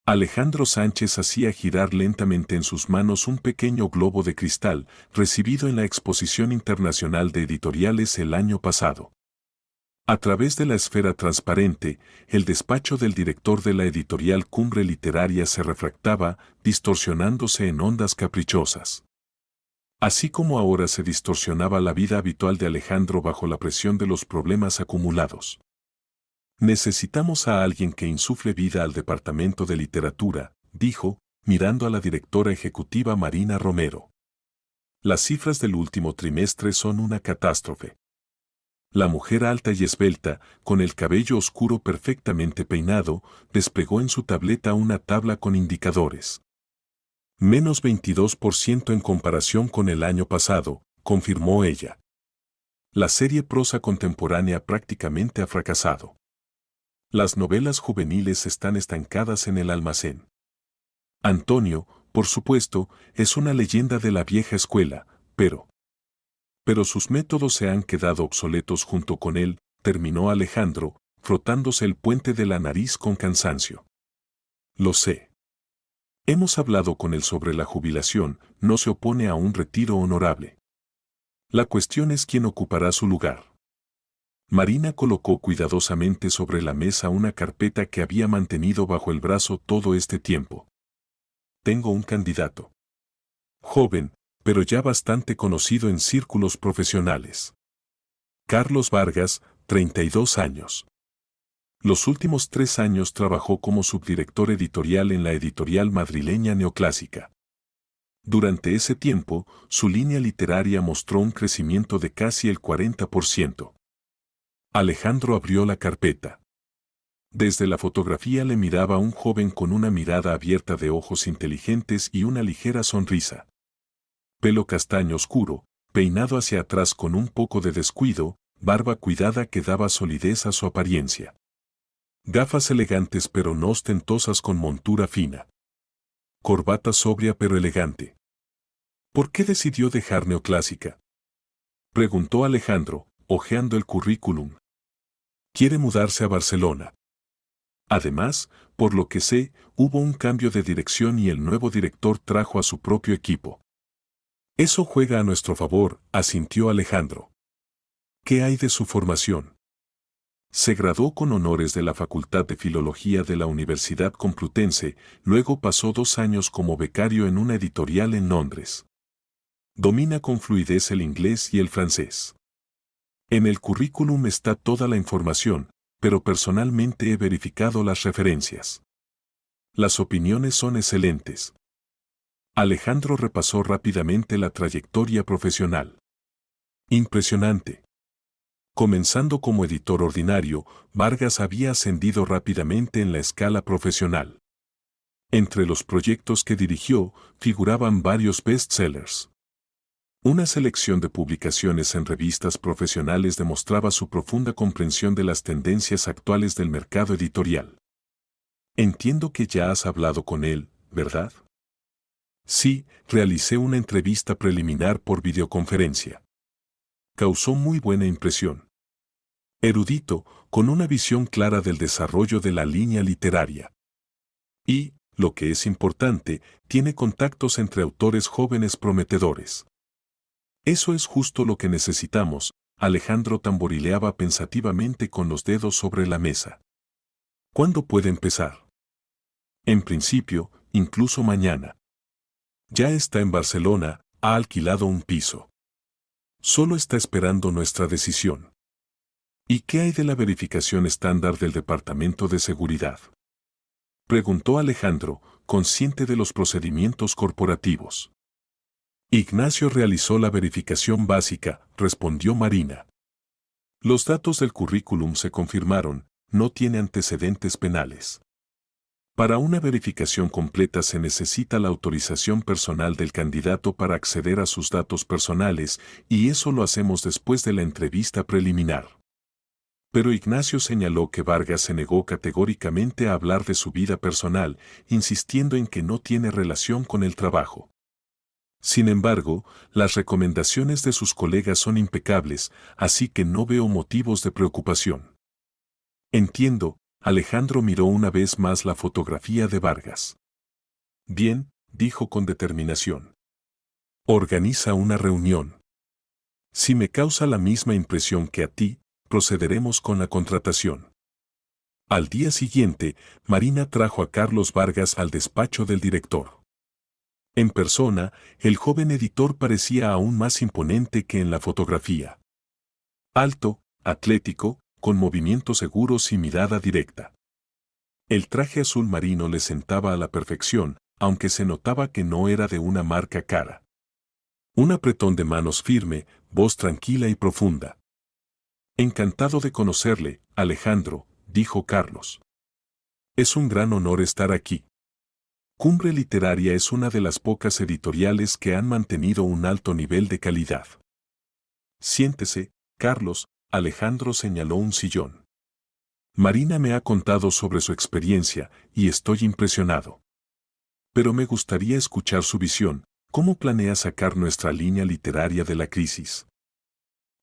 Alejandro Sánchez hacía girar lentamente en sus manos un pequeño globo de cristal, recibido en la Exposición Internacional de Editoriales el año pasado. A través de la esfera transparente, el despacho del director de la editorial Cumbre Literaria se refractaba, distorsionándose en ondas caprichosas. Así como ahora se distorsionaba la vida habitual de Alejandro bajo la presión de los problemas acumulados. Necesitamos a alguien que insufle vida al departamento de literatura, dijo, mirando a la directora ejecutiva Marina Romero. Las cifras del último trimestre son una catástrofe. La mujer alta y esbelta, con el cabello oscuro perfectamente peinado, desplegó en su tableta una tabla con indicadores. Menos 22% en comparación con el año pasado, confirmó ella. La serie prosa contemporánea prácticamente ha fracasado. Las novelas juveniles están estancadas en el almacén. Antonio, por supuesto, es una leyenda de la vieja escuela, pero sus métodos se han quedado obsoletos junto con él, terminó Alejandro, frotándose el puente de la nariz con cansancio. Lo sé. Hemos hablado con él sobre la jubilación, no se opone a un retiro honorable. La cuestión es quién ocupará su lugar. Marina colocó cuidadosamente sobre la mesa una carpeta que había mantenido bajo el brazo todo este tiempo. Tengo un candidato. Joven, pero ya bastante conocido en círculos profesionales. Carlos Vargas, 32 años. Los últimos 3 años trabajó como subdirector editorial en la editorial madrileña Neoclásica. Durante ese tiempo, su línea literaria mostró un crecimiento de casi el 40%. Alejandro abrió la carpeta. Desde la fotografía le miraba un joven con una mirada abierta de ojos inteligentes y una ligera sonrisa. Pelo castaño oscuro, peinado hacia atrás con un poco de descuido, barba cuidada que daba solidez a su apariencia. Gafas elegantes pero no ostentosas con montura fina. Corbata sobria pero elegante. ¿Por qué decidió dejar Neoclásica?, preguntó Alejandro, hojeando el currículum. Quiere mudarse a Barcelona. Además, por lo que sé, hubo un cambio de dirección y el nuevo director trajo a su propio equipo. Eso juega a nuestro favor, asintió Alejandro. ¿Qué hay de su formación? Se graduó con honores de la Facultad de Filología de la Universidad Complutense, luego pasó 2 años como becario en una editorial en Londres. Domina con fluidez el inglés y el francés. En el currículum está toda la información, pero personalmente he verificado las referencias. Las opiniones son excelentes. Alejandro repasó rápidamente la trayectoria profesional. Impresionante. Comenzando como editor ordinario, Vargas había ascendido rápidamente en la escala profesional. Entre los proyectos que dirigió, figuraban varios bestsellers. Una selección de publicaciones en revistas profesionales demostraba su profunda comprensión de las tendencias actuales del mercado editorial. Entiendo que ya has hablado con él, ¿verdad? Sí, realicé una entrevista preliminar por videoconferencia. Causó muy buena impresión. Erudito, con una visión clara del desarrollo de la línea literaria. Y, lo que es importante, tiene contactos entre autores jóvenes prometedores. Eso es justo lo que necesitamos, Alejandro tamborileaba pensativamente con los dedos sobre la mesa. ¿Cuándo puede empezar? En principio, incluso mañana. Ya está en Barcelona, ha alquilado un piso. Solo está esperando nuestra decisión. ¿Y qué hay de la verificación estándar del Departamento de Seguridad?, preguntó Alejandro, consciente de los procedimientos corporativos. Ignacio realizó la verificación básica, respondió Marina. Los datos del currículum se confirmaron, no tiene antecedentes penales. Para una verificación completa se necesita la autorización personal del candidato para acceder a sus datos personales, y eso lo hacemos después de la entrevista preliminar. Pero Ignacio señaló que Vargas se negó categóricamente a hablar de su vida personal, insistiendo en que no tiene relación con el trabajo. Sin embargo, las recomendaciones de sus colegas son impecables, así que no veo motivos de preocupación. Entiendo, Alejandro miró una vez más la fotografía de Vargas. Bien, dijo con determinación. Organiza una reunión. Si me causa la misma impresión que a ti, procederemos con la contratación. Al día siguiente, Marina trajo a Carlos Vargas al despacho del director. En persona, el joven editor parecía aún más imponente que en la fotografía. Alto, atlético, con movimientos seguros y mirada directa. El traje azul marino le sentaba a la perfección, aunque se notaba que no era de una marca cara. Un apretón de manos firme, voz tranquila y profunda. Encantado de conocerle, Alejandro, dijo Carlos. Es un gran honor estar aquí. Cumbre Literaria es una de las pocas editoriales que han mantenido un alto nivel de calidad. Siéntese, Carlos, Alejandro señaló un sillón. Marina me ha contado sobre su experiencia y estoy impresionado. Pero me gustaría escuchar su visión. ¿Cómo planea sacar nuestra línea literaria de la crisis?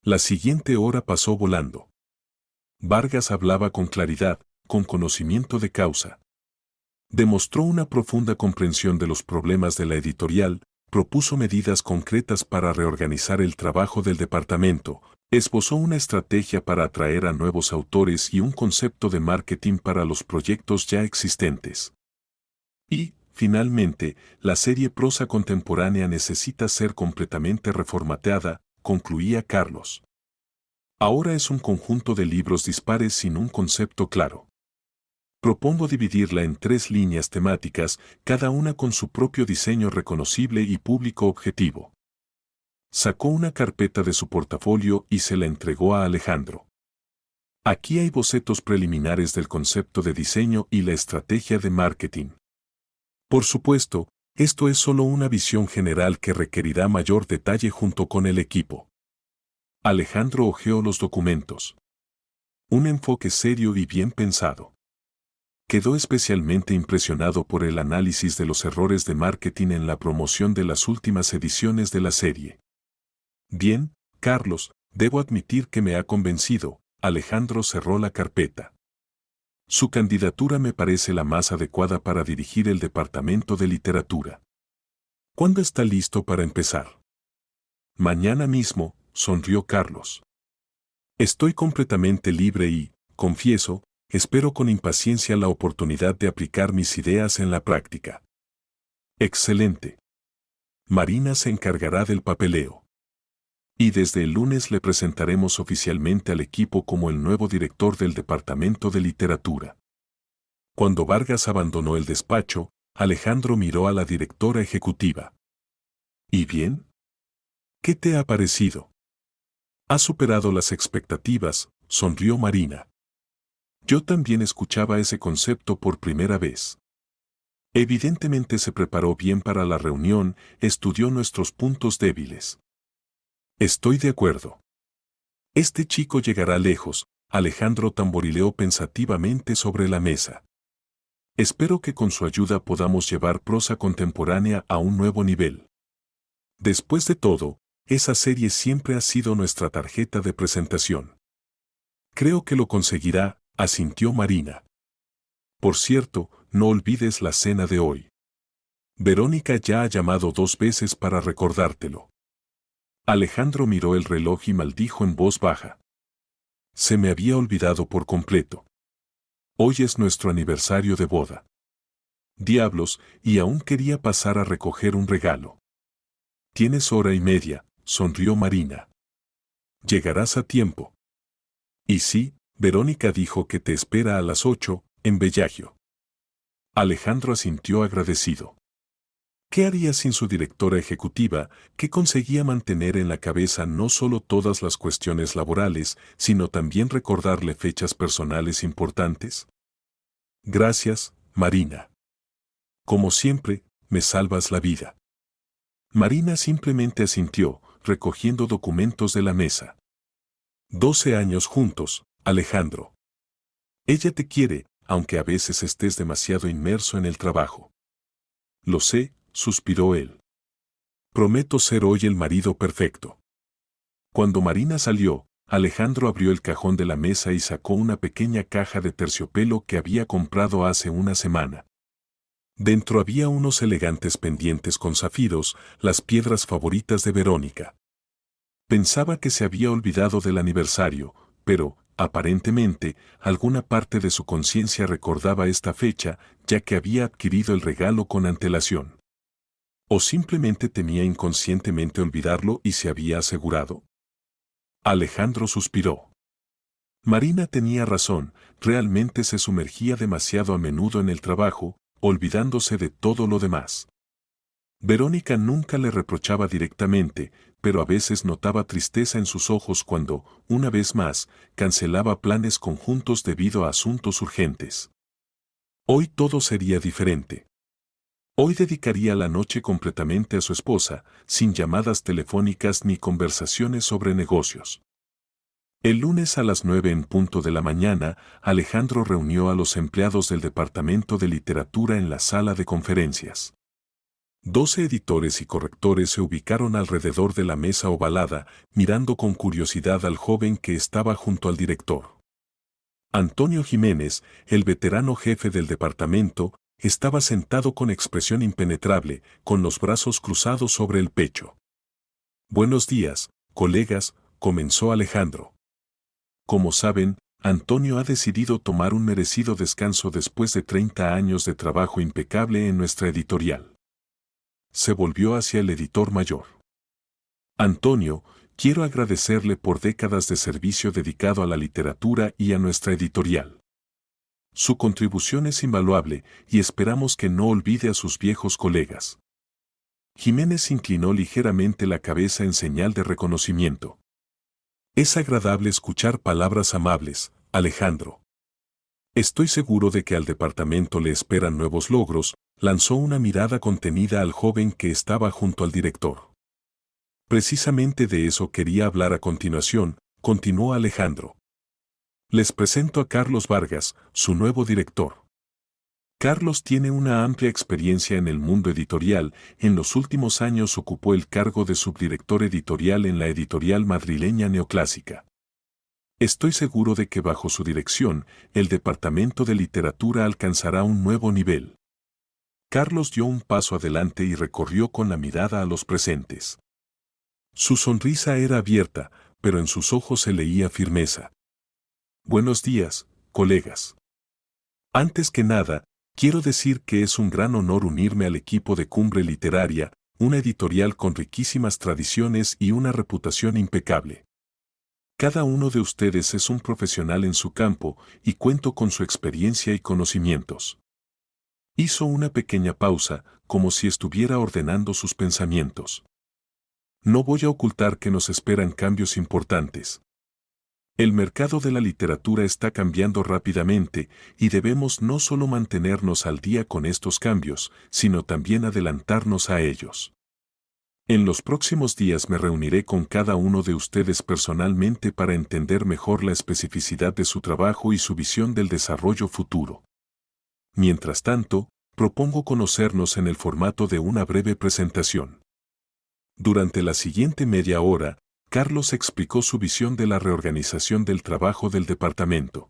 La siguiente hora pasó volando. Vargas hablaba con claridad, con conocimiento de causa. Demostró una profunda comprensión de los problemas de la editorial, propuso medidas concretas para reorganizar el trabajo del departamento, esbozó una estrategia para atraer a nuevos autores y un concepto de marketing para los proyectos ya existentes. Y, finalmente, la serie Prosa Contemporánea necesita ser completamente reformateada, concluía Carlos. Ahora es un conjunto de libros dispares sin un concepto claro. Propongo dividirla en 3 líneas temáticas, cada una con su propio diseño reconocible y público objetivo. Sacó una carpeta de su portafolio y se la entregó a Alejandro. Aquí hay bocetos preliminares del concepto de diseño y la estrategia de marketing. Por supuesto, esto es solo una visión general que requerirá mayor detalle junto con el equipo. Alejandro hojeó los documentos. Un enfoque serio y bien pensado. Quedó especialmente impresionado por el análisis de los errores de marketing en la promoción de las últimas ediciones de la serie. Bien, Carlos, debo admitir que me ha convencido. Alejandro cerró la carpeta. Su candidatura me parece la más adecuada para dirigir el departamento de literatura. ¿Cuándo está listo para empezar? Mañana mismo, sonrió Carlos. Estoy completamente libre y, confieso, espero con impaciencia la oportunidad de aplicar mis ideas en la práctica. Excelente. Marina se encargará del papeleo. Y desde el lunes le presentaremos oficialmente al equipo como el nuevo director del Departamento de Literatura. Cuando Vargas abandonó el despacho, Alejandro miró a la directora ejecutiva. ¿Y bien? ¿Qué te ha parecido? Ha superado las expectativas, sonrió Marina. Yo también escuchaba ese concepto por primera vez. Evidentemente se preparó bien para la reunión, estudió nuestros puntos débiles. Estoy de acuerdo. Este chico llegará lejos, Alejandro tamborileó pensativamente sobre la mesa. Espero que con su ayuda podamos llevar prosa contemporánea a un nuevo nivel. Después de todo, esa serie siempre ha sido nuestra tarjeta de presentación. Creo que lo conseguirá, asintió Marina. Por cierto, no olvides la cena de hoy. Verónica ya ha llamado 2 veces para recordártelo. Alejandro miró el reloj y maldijo en voz baja. Se me había olvidado por completo. Hoy es nuestro aniversario de boda. Diablos, y aún quería pasar a recoger un regalo. Tienes hora y media, sonrió Marina. Llegarás a tiempo. Y sí, Verónica dijo que te espera a las 8, en Bellagio. Alejandro asintió agradecido. ¿Qué haría sin su directora ejecutiva, que conseguía mantener en la cabeza no solo todas las cuestiones laborales, sino también recordarle fechas personales importantes? Gracias, Marina. Como siempre, me salvas la vida. Marina simplemente asintió, recogiendo documentos de la mesa. 12 años juntos, Alejandro. Ella te quiere, aunque a veces estés demasiado inmerso en el trabajo. Lo sé, suspiró él. Prometo ser hoy el marido perfecto. Cuando Marina salió, Alejandro abrió el cajón de la mesa y sacó una pequeña caja de terciopelo que había comprado hace una semana. Dentro había unos elegantes pendientes con zafiros, las piedras favoritas de Verónica. Pensaba que se había olvidado del aniversario, pero, aparentemente, alguna parte de su conciencia recordaba esta fecha, ya que había adquirido el regalo con antelación. ¿O simplemente temía inconscientemente olvidarlo y se había asegurado? Alejandro suspiró. Marina tenía razón, realmente se sumergía demasiado a menudo en el trabajo, olvidándose de todo lo demás. Verónica nunca le reprochaba directamente, pero a veces notaba tristeza en sus ojos cuando, una vez más, cancelaba planes conjuntos debido a asuntos urgentes. Hoy todo sería diferente. Hoy dedicaría la noche completamente a su esposa, sin llamadas telefónicas ni conversaciones sobre negocios. El lunes a las 9 en punto de la mañana, Alejandro reunió a los empleados del Departamento de Literatura en la sala de conferencias. 12 editores y correctores se ubicaron alrededor de la mesa ovalada, mirando con curiosidad al joven que estaba junto al director. Antonio Jiménez, el veterano jefe del departamento, estaba sentado con expresión impenetrable, con los brazos cruzados sobre el pecho. «Buenos días, colegas», comenzó Alejandro. Como saben, Antonio ha decidido tomar un merecido descanso después de 30 años de trabajo impecable en nuestra editorial. Se volvió hacia el editor mayor. «Antonio, quiero agradecerle por décadas de servicio dedicado a la literatura y a nuestra editorial. Su contribución es invaluable y esperamos que no olvide a sus viejos colegas». Jiménez inclinó ligeramente la cabeza en señal de reconocimiento. «Es agradable escuchar palabras amables, Alejandro. Estoy seguro de que al departamento le esperan nuevos logros», lanzó una mirada contenida al joven que estaba junto al director. «Precisamente de eso quería hablar a continuación», continuó Alejandro. «Les presento a Carlos Vargas, su nuevo director. Carlos tiene una amplia experiencia en el mundo editorial, en los últimos años ocupó el cargo de subdirector editorial en la editorial madrileña Neoclásica. Estoy seguro de que bajo su dirección, el Departamento de Literatura alcanzará un nuevo nivel». Carlos dio un paso adelante y recorrió con la mirada a los presentes. Su sonrisa era abierta, pero en sus ojos se leía firmeza. «Buenos días, colegas. Antes que nada, quiero decir que es un gran honor unirme al equipo de Cumbre Literaria, una editorial con riquísimas tradiciones y una reputación impecable. Cada uno de ustedes es un profesional en su campo y cuento con su experiencia y conocimientos». Hizo una pequeña pausa, como si estuviera ordenando sus pensamientos. «No voy a ocultar que nos esperan cambios importantes. El mercado de la literatura está cambiando rápidamente y debemos no solo mantenernos al día con estos cambios, sino también adelantarnos a ellos. En los próximos días me reuniré con cada uno de ustedes personalmente para entender mejor la especificidad de su trabajo y su visión del desarrollo futuro. Mientras tanto, propongo conocernos en el formato de una breve presentación». Durante la siguiente media hora, Carlos explicó su visión de la reorganización del trabajo del departamento.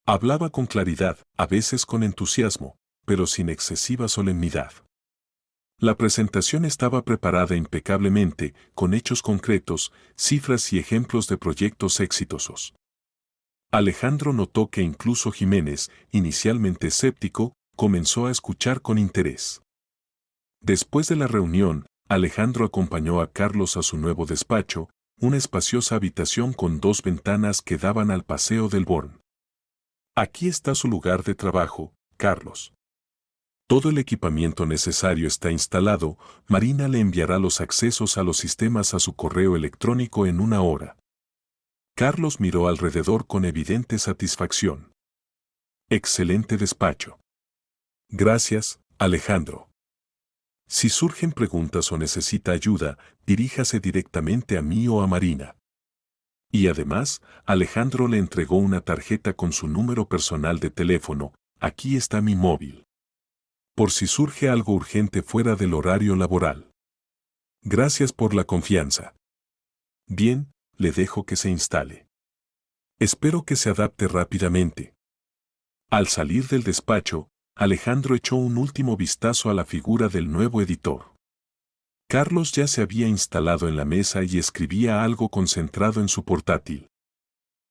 Hablaba con claridad, a veces con entusiasmo, pero sin excesiva solemnidad. La presentación estaba preparada impecablemente, con hechos concretos, cifras y ejemplos de proyectos exitosos. Alejandro notó que incluso Jiménez, inicialmente escéptico, comenzó a escuchar con interés. Después de la reunión, Alejandro acompañó a Carlos a su nuevo despacho, una espaciosa habitación con 2 ventanas que daban al Paseo del Born. «Aquí está su lugar de trabajo, Carlos. Todo el equipamiento necesario está instalado, Marina le enviará los accesos a los sistemas a su correo electrónico en 1 hora». Carlos miró alrededor con evidente satisfacción. «Excelente despacho. Gracias, Alejandro. Si surgen preguntas o necesita ayuda, diríjase directamente a mí o a Marina». Y además, Alejandro le entregó una tarjeta con su número personal de teléfono. «Aquí está mi móvil. Por si surge algo urgente fuera del horario laboral. Gracias por la confianza». «Bien, le dejo que se instale. Espero que se adapte rápidamente. Al salir del despacho, Alejandro echó un último vistazo a la figura del nuevo editor. Carlos ya se había instalado en la mesa y escribía algo concentrado en su portátil.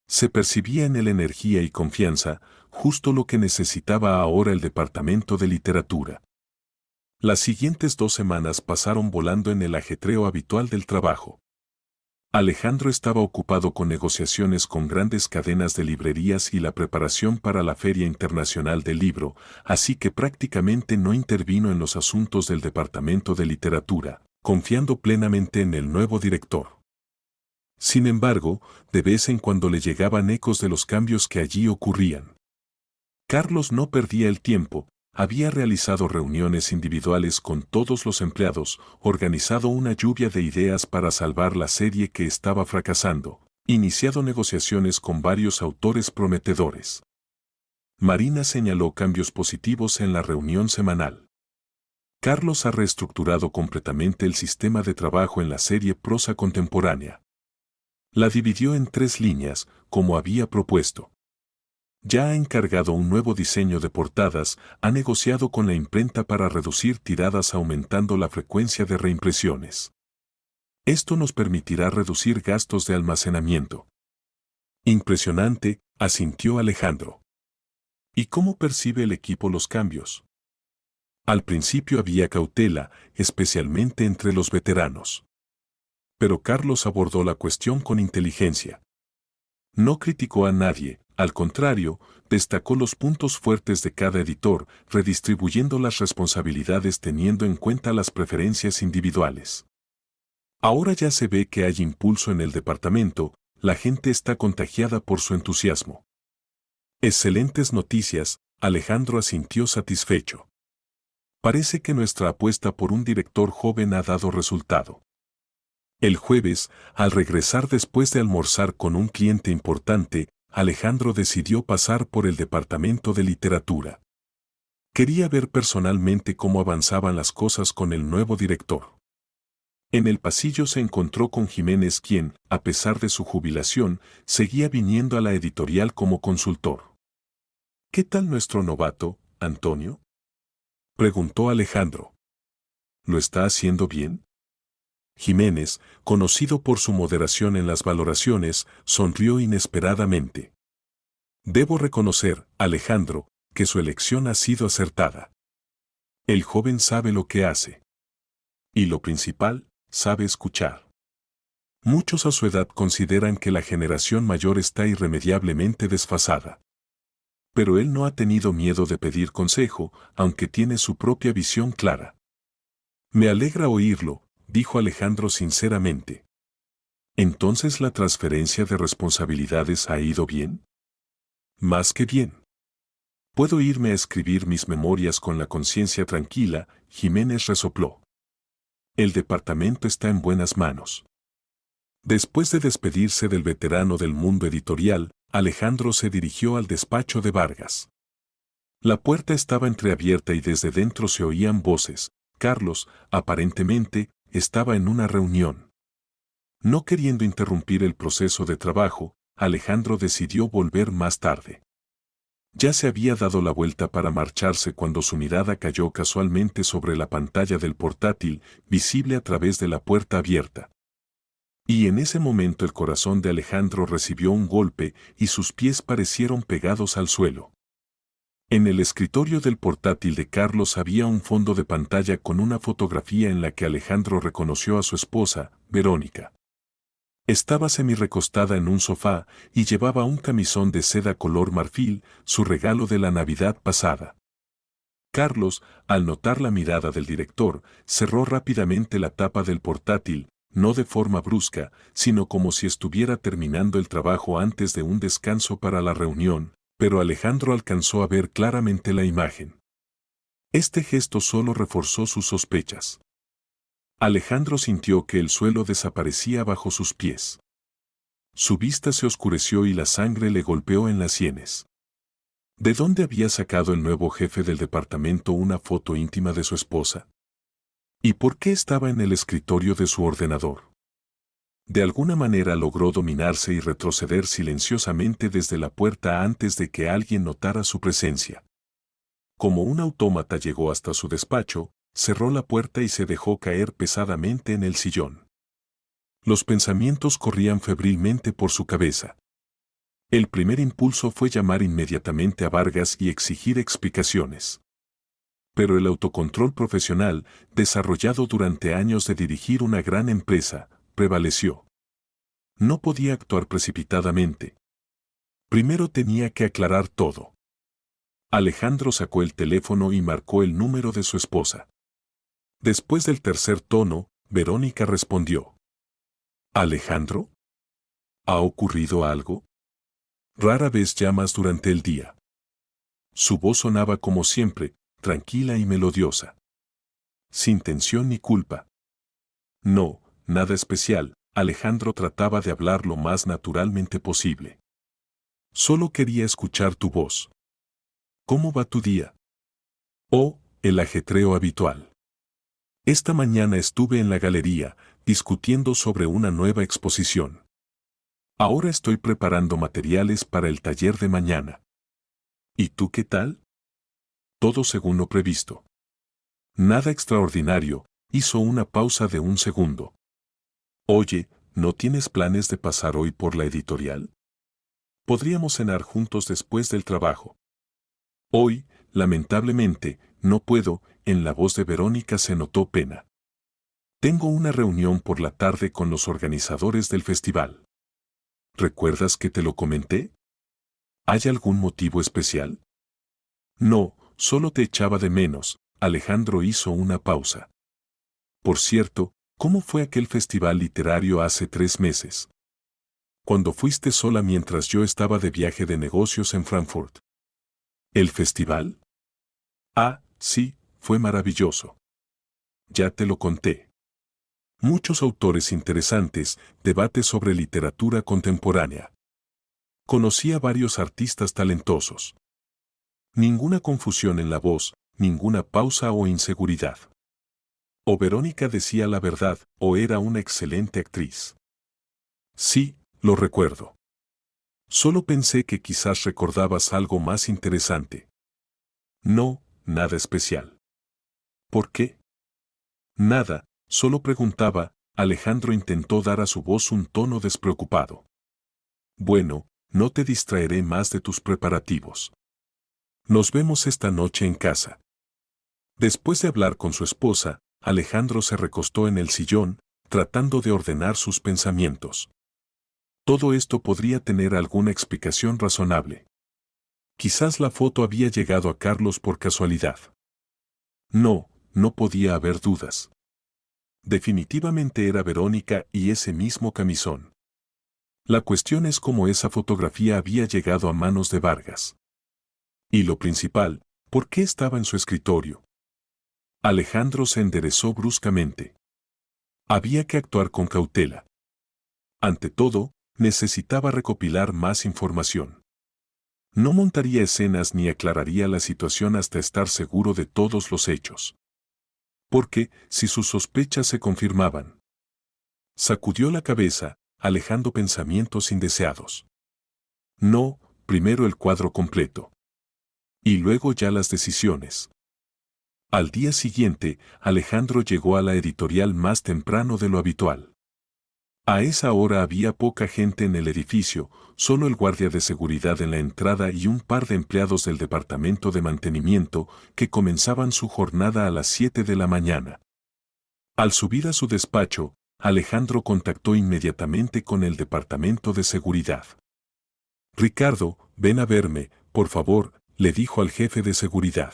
Se percibía en él energía y confianza, justo lo que necesitaba ahora el departamento de literatura. Las siguientes 2 semanas pasaron volando en el ajetreo habitual del trabajo. Alejandro estaba ocupado con negociaciones con grandes cadenas de librerías y la preparación para la Feria Internacional del Libro, así que prácticamente no intervino en los asuntos del departamento de literatura, confiando plenamente en el nuevo director. Sin embargo, de vez en cuando le llegaban ecos de los cambios que allí ocurrían. Carlos no perdía el tiempo, había realizado reuniones individuales con todos los empleados, organizado una lluvia de ideas para salvar la serie que estaba fracasando, iniciado negociaciones con varios autores prometedores. Marina señaló cambios positivos en la reunión semanal. Carlos ha reestructurado completamente el sistema de trabajo en la serie Prosa Contemporánea. La dividió en 3 líneas, como había propuesto. Ya ha encargado un nuevo diseño de portadas, ha negociado con la imprenta para reducir tiradas aumentando la frecuencia de reimpresiones. Esto nos permitirá reducir gastos de almacenamiento. Impresionante, asintió Alejandro. ¿Y cómo percibe el equipo los cambios? Al principio había cautela, especialmente entre los veteranos. Pero Carlos abordó la cuestión con inteligencia. No criticó a nadie, al contrario, destacó los puntos fuertes de cada editor, redistribuyendo las responsabilidades teniendo en cuenta las preferencias individuales. Ahora ya se ve que hay impulso en el departamento, la gente está contagiada por su entusiasmo. Excelentes noticias, Alejandro asintió satisfecho. Parece que nuestra apuesta por un director joven ha dado resultado. El jueves, al regresar después de almorzar con un cliente importante, Alejandro decidió pasar por el departamento de literatura. Quería ver personalmente cómo avanzaban las cosas con el nuevo director. En el pasillo se encontró con Jiménez, quien, a pesar de su jubilación, seguía viniendo a la editorial como consultor. ¿Qué tal nuestro novato, Antonio?, preguntó Alejandro. ¿Lo está haciendo bien? Jiménez, conocido por su moderación en las valoraciones, sonrió inesperadamente. Debo reconocer, Alejandro, que su elección ha sido acertada. El joven sabe lo que hace. Y lo principal, sabe escuchar. Muchos a su edad consideran que la generación mayor está irremediablemente desfasada. Pero él no ha tenido miedo de pedir consejo, aunque tiene su propia visión clara. Me alegra oírlo, dijo Alejandro sinceramente. ¿Entonces la transferencia de responsabilidades ha ido bien? Más que bien. Puedo irme a escribir mis memorias con la conciencia tranquila, Jiménez resopló. El departamento está en buenas manos. Después de despedirse del veterano del mundo editorial, Alejandro se dirigió al despacho de Vargas. La puerta estaba entreabierta y desde dentro se oían voces. Carlos, aparentemente, estaba en una reunión. No queriendo interrumpir el proceso de trabajo, Alejandro decidió volver más tarde. Ya se había dado la vuelta para marcharse cuando su mirada cayó casualmente sobre la pantalla del portátil, visible a través de la puerta abierta. Y en ese momento el corazón de Alejandro recibió un golpe y sus pies parecieron pegados al suelo. En el escritorio del portátil de Carlos había un fondo de pantalla con una fotografía en la que Alejandro reconoció a su esposa, Verónica. Estaba semirrecostada en un sofá y llevaba un camisón de seda color marfil, su regalo de la Navidad pasada. Carlos, al notar la mirada del director, cerró rápidamente la tapa del portátil, no de forma brusca, sino como si estuviera terminando el trabajo antes de un descanso para la reunión, pero Alejandro alcanzó a ver claramente la imagen. Este gesto solo reforzó sus sospechas. Alejandro sintió que el suelo desaparecía bajo sus pies. Su vista se oscureció y la sangre le golpeó en las sienes. ¿De dónde había sacado el nuevo jefe del departamento una foto íntima de su esposa? ¿Y por qué estaba en el escritorio de su ordenador? De alguna manera logró dominarse y retroceder silenciosamente desde la puerta antes de que alguien notara su presencia. Como un autómata llegó hasta su despacho, cerró la puerta y se dejó caer pesadamente en el sillón. Los pensamientos corrían febrilmente por su cabeza. El primer impulso fue llamar inmediatamente a Vargas y exigir explicaciones. Pero el autocontrol profesional, desarrollado durante años de dirigir una gran empresa, prevaleció. No podía actuar precipitadamente. Primero tenía que aclarar todo. Alejandro sacó el teléfono y marcó el número de su esposa. Después del tercer tono, Verónica respondió. ¿Alejandro? ¿Ha ocurrido algo? Rara vez llamas durante el día. Su voz sonaba como siempre, tranquila y melodiosa. Sin tensión ni culpa. No, nada especial. Alejandro trataba de hablar lo más naturalmente posible. Solo quería escuchar tu voz. ¿Cómo va tu día? Oh, el ajetreo habitual. Esta mañana estuve en la galería, discutiendo sobre una nueva exposición. Ahora estoy preparando materiales para el taller de mañana. ¿Y tú qué tal? Todo según lo previsto. Nada extraordinario, hizo una pausa de un segundo. Oye, ¿no tienes planes de pasar hoy por la editorial? Podríamos cenar juntos después del trabajo. Hoy, lamentablemente, no puedo. En la voz de Verónica se notó pena. Tengo una reunión por la tarde con los organizadores del festival. ¿Recuerdas que te lo comenté? ¿Hay algún motivo especial? No, solo te echaba de menos. Alejandro hizo una pausa. Por cierto, ¿cómo fue aquel festival literario hace 3 meses? Cuando fuiste sola mientras yo estaba de viaje de negocios en Frankfurt. ¿El festival? Ah, sí, fue maravilloso. Ya te lo conté. Muchos autores interesantes, debate sobre literatura contemporánea. Conocí a varios artistas talentosos. Ninguna confusión en la voz, ninguna pausa o inseguridad. O Verónica decía la verdad, o era una excelente actriz. Sí, lo recuerdo. Solo pensé que quizás recordabas algo más interesante. No, nada especial. ¿Por qué? Nada, solo preguntaba. Alejandro intentó dar a su voz un tono despreocupado. Bueno, no te distraeré más de tus preparativos. Nos vemos esta noche en casa. Después de hablar con su esposa, Alejandro se recostó en el sillón, tratando de ordenar sus pensamientos. Todo esto podría tener alguna explicación razonable. Quizás la foto había llegado a Carlos por casualidad. No, no podía haber dudas. Definitivamente era Verónica y ese mismo camisón. La cuestión es cómo esa fotografía había llegado a manos de Vargas. Y lo principal, ¿por qué estaba en su escritorio? Alejandro se enderezó bruscamente. Había que actuar con cautela. Ante todo, necesitaba recopilar más información. No montaría escenas ni aclararía la situación hasta estar seguro de todos los hechos. Porque, si sus sospechas se confirmaban. Sacudió la cabeza, alejando pensamientos indeseados. No, primero el cuadro completo. Y luego ya las decisiones. Al día siguiente, Alejandro llegó a la editorial más temprano de lo habitual. A esa hora había poca gente en el edificio, solo el guardia de seguridad en la entrada y un par de empleados del departamento de mantenimiento que comenzaban su jornada a las 7 de la mañana. Al subir a su despacho, Alejandro contactó inmediatamente con el departamento de seguridad. Ricardo, ven a verme, por favor, le dijo al jefe de seguridad.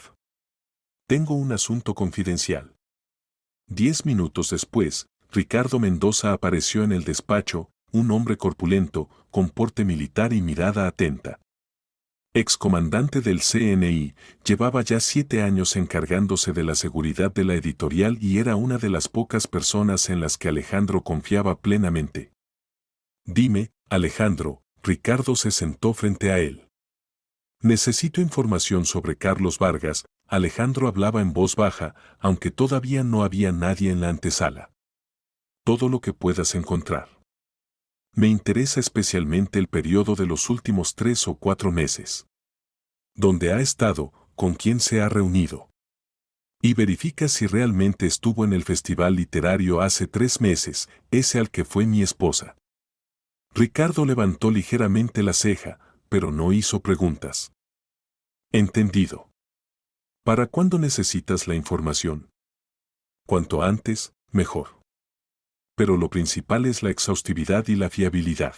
Tengo un asunto confidencial. 10 minutos después, Ricardo Mendoza apareció en el despacho, un hombre corpulento, con porte militar y mirada atenta. Excomandante del CNI, llevaba ya 7 años encargándose de la seguridad de la editorial y era una de las pocas personas en las que Alejandro confiaba plenamente. Dime, Alejandro. Ricardo se sentó frente a él. Necesito información sobre Carlos Vargas. Alejandro hablaba en voz baja, aunque todavía no había nadie en la antesala. Todo lo que puedas encontrar. Me interesa especialmente el periodo de los últimos 3 o 4 meses. ¿Dónde ha estado? ¿Con quién se ha reunido? Y verifica si realmente estuvo en el festival literario hace 3 meses, ese al que fue mi esposa. Ricardo levantó ligeramente la ceja, pero no hizo preguntas. Entendido. ¿Para cuándo necesitas la información? Cuanto antes, mejor. Pero lo principal es la exhaustividad y la fiabilidad.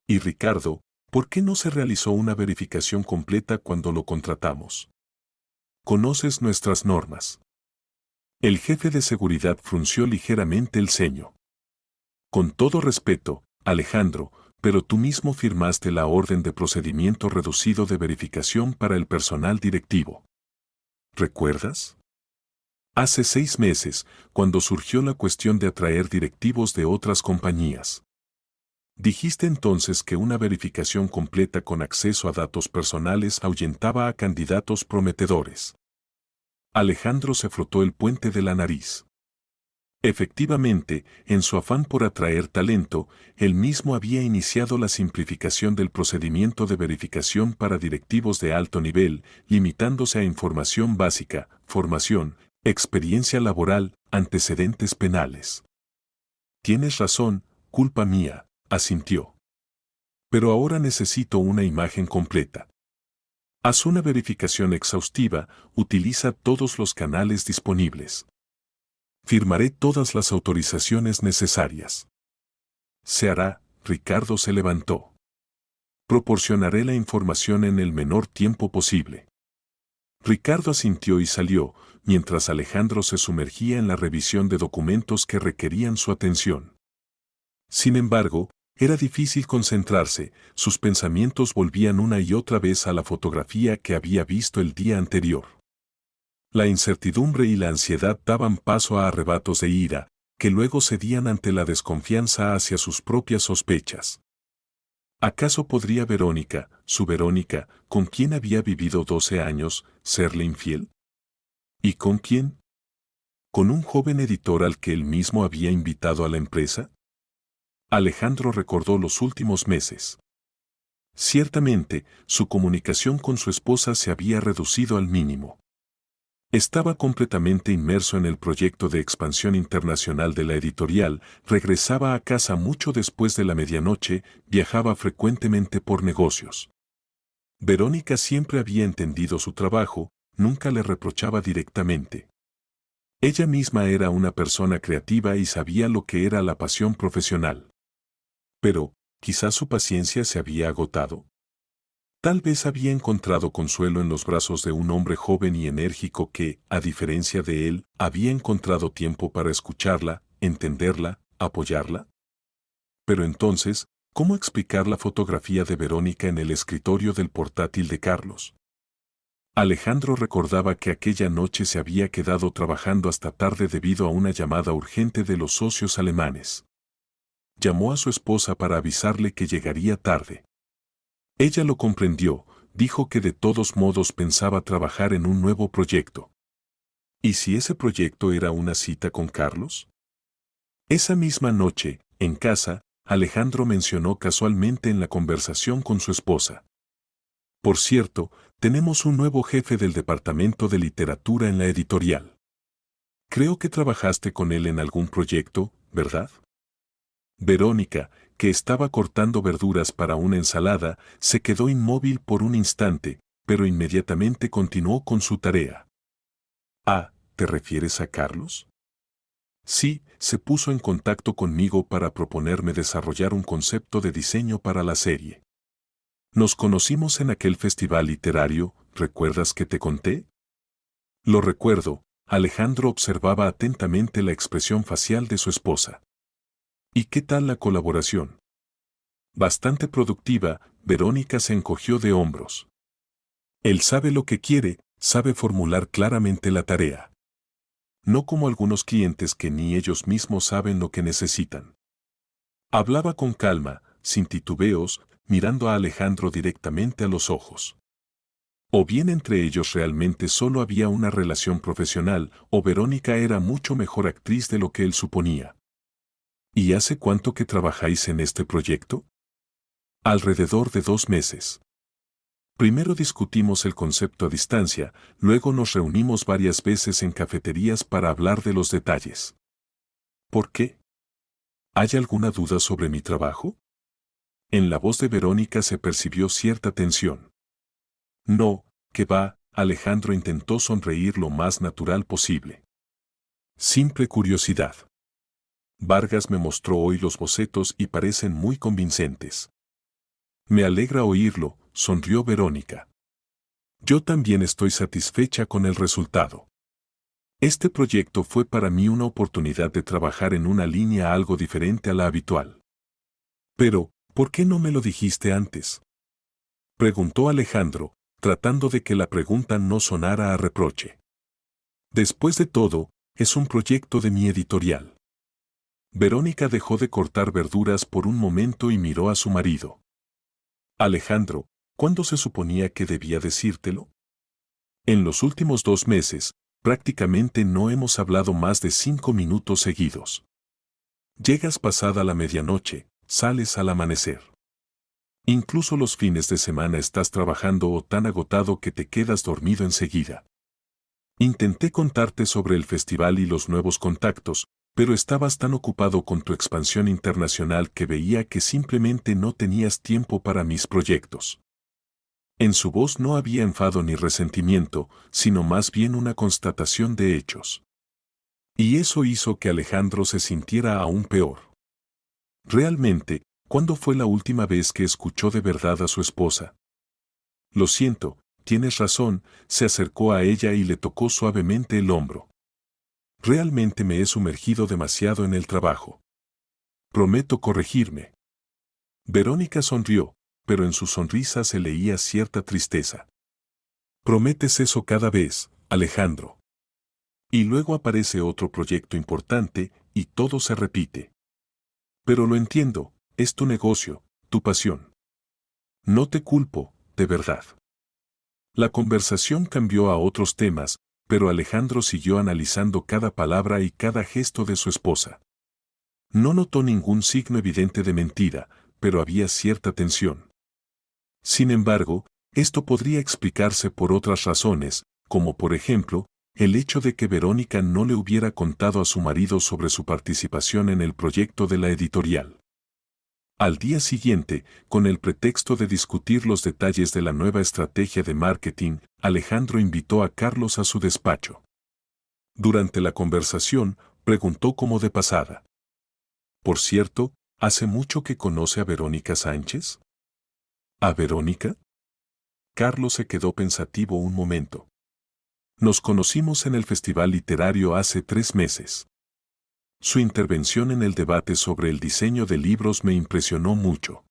Y Ricardo, ¿por qué no se realizó una verificación completa cuando lo contratamos? Conoces nuestras normas. El jefe de seguridad frunció ligeramente el ceño. Con todo respeto, Alejandro, pero tú mismo firmaste la orden de procedimiento reducido de verificación para el personal directivo. ¿Recuerdas? Hace 6 meses, cuando surgió la cuestión de atraer directivos de otras compañías. Dijiste entonces que una verificación completa con acceso a datos personales ahuyentaba a candidatos prometedores. Alejandro se frotó el puente de la nariz. Efectivamente, en su afán por atraer talento, él mismo había iniciado la simplificación del procedimiento de verificación para directivos de alto nivel, limitándose a información básica, formación, experiencia laboral, antecedentes penales. Tienes razón, culpa mía, asintió. Pero ahora necesito una imagen completa. Haz una verificación exhaustiva, utiliza todos los canales disponibles. Firmaré todas las autorizaciones necesarias. Se hará, Ricardo se levantó. Proporcionaré la información en el menor tiempo posible. Ricardo asintió y salió, mientras Alejandro se sumergía en la revisión de documentos que requerían su atención. Sin embargo, era difícil concentrarse, sus pensamientos volvían una y otra vez a la fotografía que había visto el día anterior. La incertidumbre y la ansiedad daban paso a arrebatos de ira, que luego cedían ante la desconfianza hacia sus propias sospechas. ¿Acaso podría Verónica, su Verónica, con quien había vivido 12 años, serle infiel? ¿Y con quién? ¿Con un joven editor al que él mismo había invitado a la empresa? Alejandro recordó los últimos meses. Ciertamente, su comunicación con su esposa se había reducido al mínimo. Estaba completamente inmerso en el proyecto de expansión internacional de la editorial, regresaba a casa mucho después de la medianoche, viajaba frecuentemente por negocios. Verónica siempre había entendido su trabajo, nunca le reprochaba directamente. Ella misma era una persona creativa y sabía lo que era la pasión profesional. Pero, quizás su paciencia se había agotado. Tal vez había encontrado consuelo en los brazos de un hombre joven y enérgico que, a diferencia de él, había encontrado tiempo para escucharla, entenderla, apoyarla. Pero entonces, ¿cómo explicar la fotografía de Verónica en el escritorio del portátil de Carlos? Alejandro recordaba que aquella noche se había quedado trabajando hasta tarde debido a una llamada urgente de los socios alemanes. Llamó a su esposa para avisarle que llegaría tarde. Ella lo comprendió, dijo que de todos modos pensaba trabajar en un nuevo proyecto. ¿Y si ese proyecto era una cita con Carlos? Esa misma noche, en casa, Alejandro mencionó casualmente en la conversación con su esposa. Por cierto, tenemos un nuevo jefe del departamento de literatura en la editorial. Creo que trabajaste con él en algún proyecto, ¿verdad? Verónica, que estaba cortando verduras para una ensalada, se quedó inmóvil por un instante, pero inmediatamente continuó con su tarea. Ah, ¿te refieres a Carlos? Sí, se puso en contacto conmigo para proponerme desarrollar un concepto de diseño para la serie. Nos conocimos en aquel festival literario, ¿recuerdas que te conté? Lo recuerdo, Alejandro observaba atentamente la expresión facial de su esposa. ¿Y qué tal la colaboración? Bastante productiva, Verónica se encogió de hombros. Él sabe lo que quiere, sabe formular claramente la tarea. No como algunos clientes que ni ellos mismos saben lo que necesitan. Hablaba con calma, sin titubeos, mirando a Alejandro directamente a los ojos. O bien entre ellos realmente solo había una relación profesional, o Verónica era mucho mejor actriz de lo que él suponía. ¿Y hace cuánto que trabajáis en este proyecto? Alrededor de 2 meses. Primero discutimos el concepto a distancia, luego nos reunimos varias veces en cafeterías para hablar de los detalles. ¿Por qué? ¿Hay alguna duda sobre mi trabajo? En la voz de Verónica se percibió cierta tensión. No, que va, Alejandro intentó sonreír lo más natural posible. Simple curiosidad. Vargas me mostró hoy los bocetos y parecen muy convincentes. Me alegra oírlo, sonrió Verónica. Yo también estoy satisfecha con el resultado. Este proyecto fue para mí una oportunidad de trabajar en una línea algo diferente a la habitual. Pero, ¿por qué no me lo dijiste antes? Preguntó Alejandro, tratando de que la pregunta no sonara a reproche. Después de todo, es un proyecto de mi editorial. Verónica dejó de cortar verduras por un momento y miró a su marido. Alejandro, ¿cuándo se suponía que debía decírtelo? En los últimos 2 meses, prácticamente no hemos hablado más de 5 minutos seguidos. Llegas pasada la medianoche, sales al amanecer. Incluso los fines de semana estás trabajando o tan agotado que te quedas dormido enseguida. Intenté contarte sobre el festival y los nuevos contactos, pero estabas tan ocupado con tu expansión internacional que veía que simplemente no tenías tiempo para mis proyectos. En su voz no había enfado ni resentimiento, sino más bien una constatación de hechos. Y eso hizo que Alejandro se sintiera aún peor. Realmente, ¿cuándo fue la última vez que escuchó de verdad a su esposa? Lo siento, tienes razón, se acercó a ella y le tocó suavemente el hombro. Realmente me he sumergido demasiado en el trabajo. Prometo corregirme. Verónica sonrió, pero en su sonrisa se leía cierta tristeza. Prometes eso cada vez, Alejandro. Y luego aparece otro proyecto importante y todo se repite. Pero lo entiendo, es tu negocio, tu pasión. No te culpo, de verdad. La conversación cambió a otros temas, pero Alejandro siguió analizando cada palabra y cada gesto de su esposa. No notó ningún signo evidente de mentira, pero había cierta tensión. Sin embargo, esto podría explicarse por otras razones, como por ejemplo, el hecho de que Verónica no le hubiera contado a su marido sobre su participación en el proyecto de la editorial. Al día siguiente, con el pretexto de discutir los detalles de la nueva estrategia de marketing, Alejandro invitó a Carlos a su despacho. Durante la conversación, preguntó como de pasada. Por cierto, ¿hace mucho que conoce a Verónica Sánchez? ¿A Verónica? Carlos se quedó pensativo un momento. Nos conocimos en el festival literario hace 3 meses. Su intervención en el debate sobre el diseño de libros me impresionó mucho.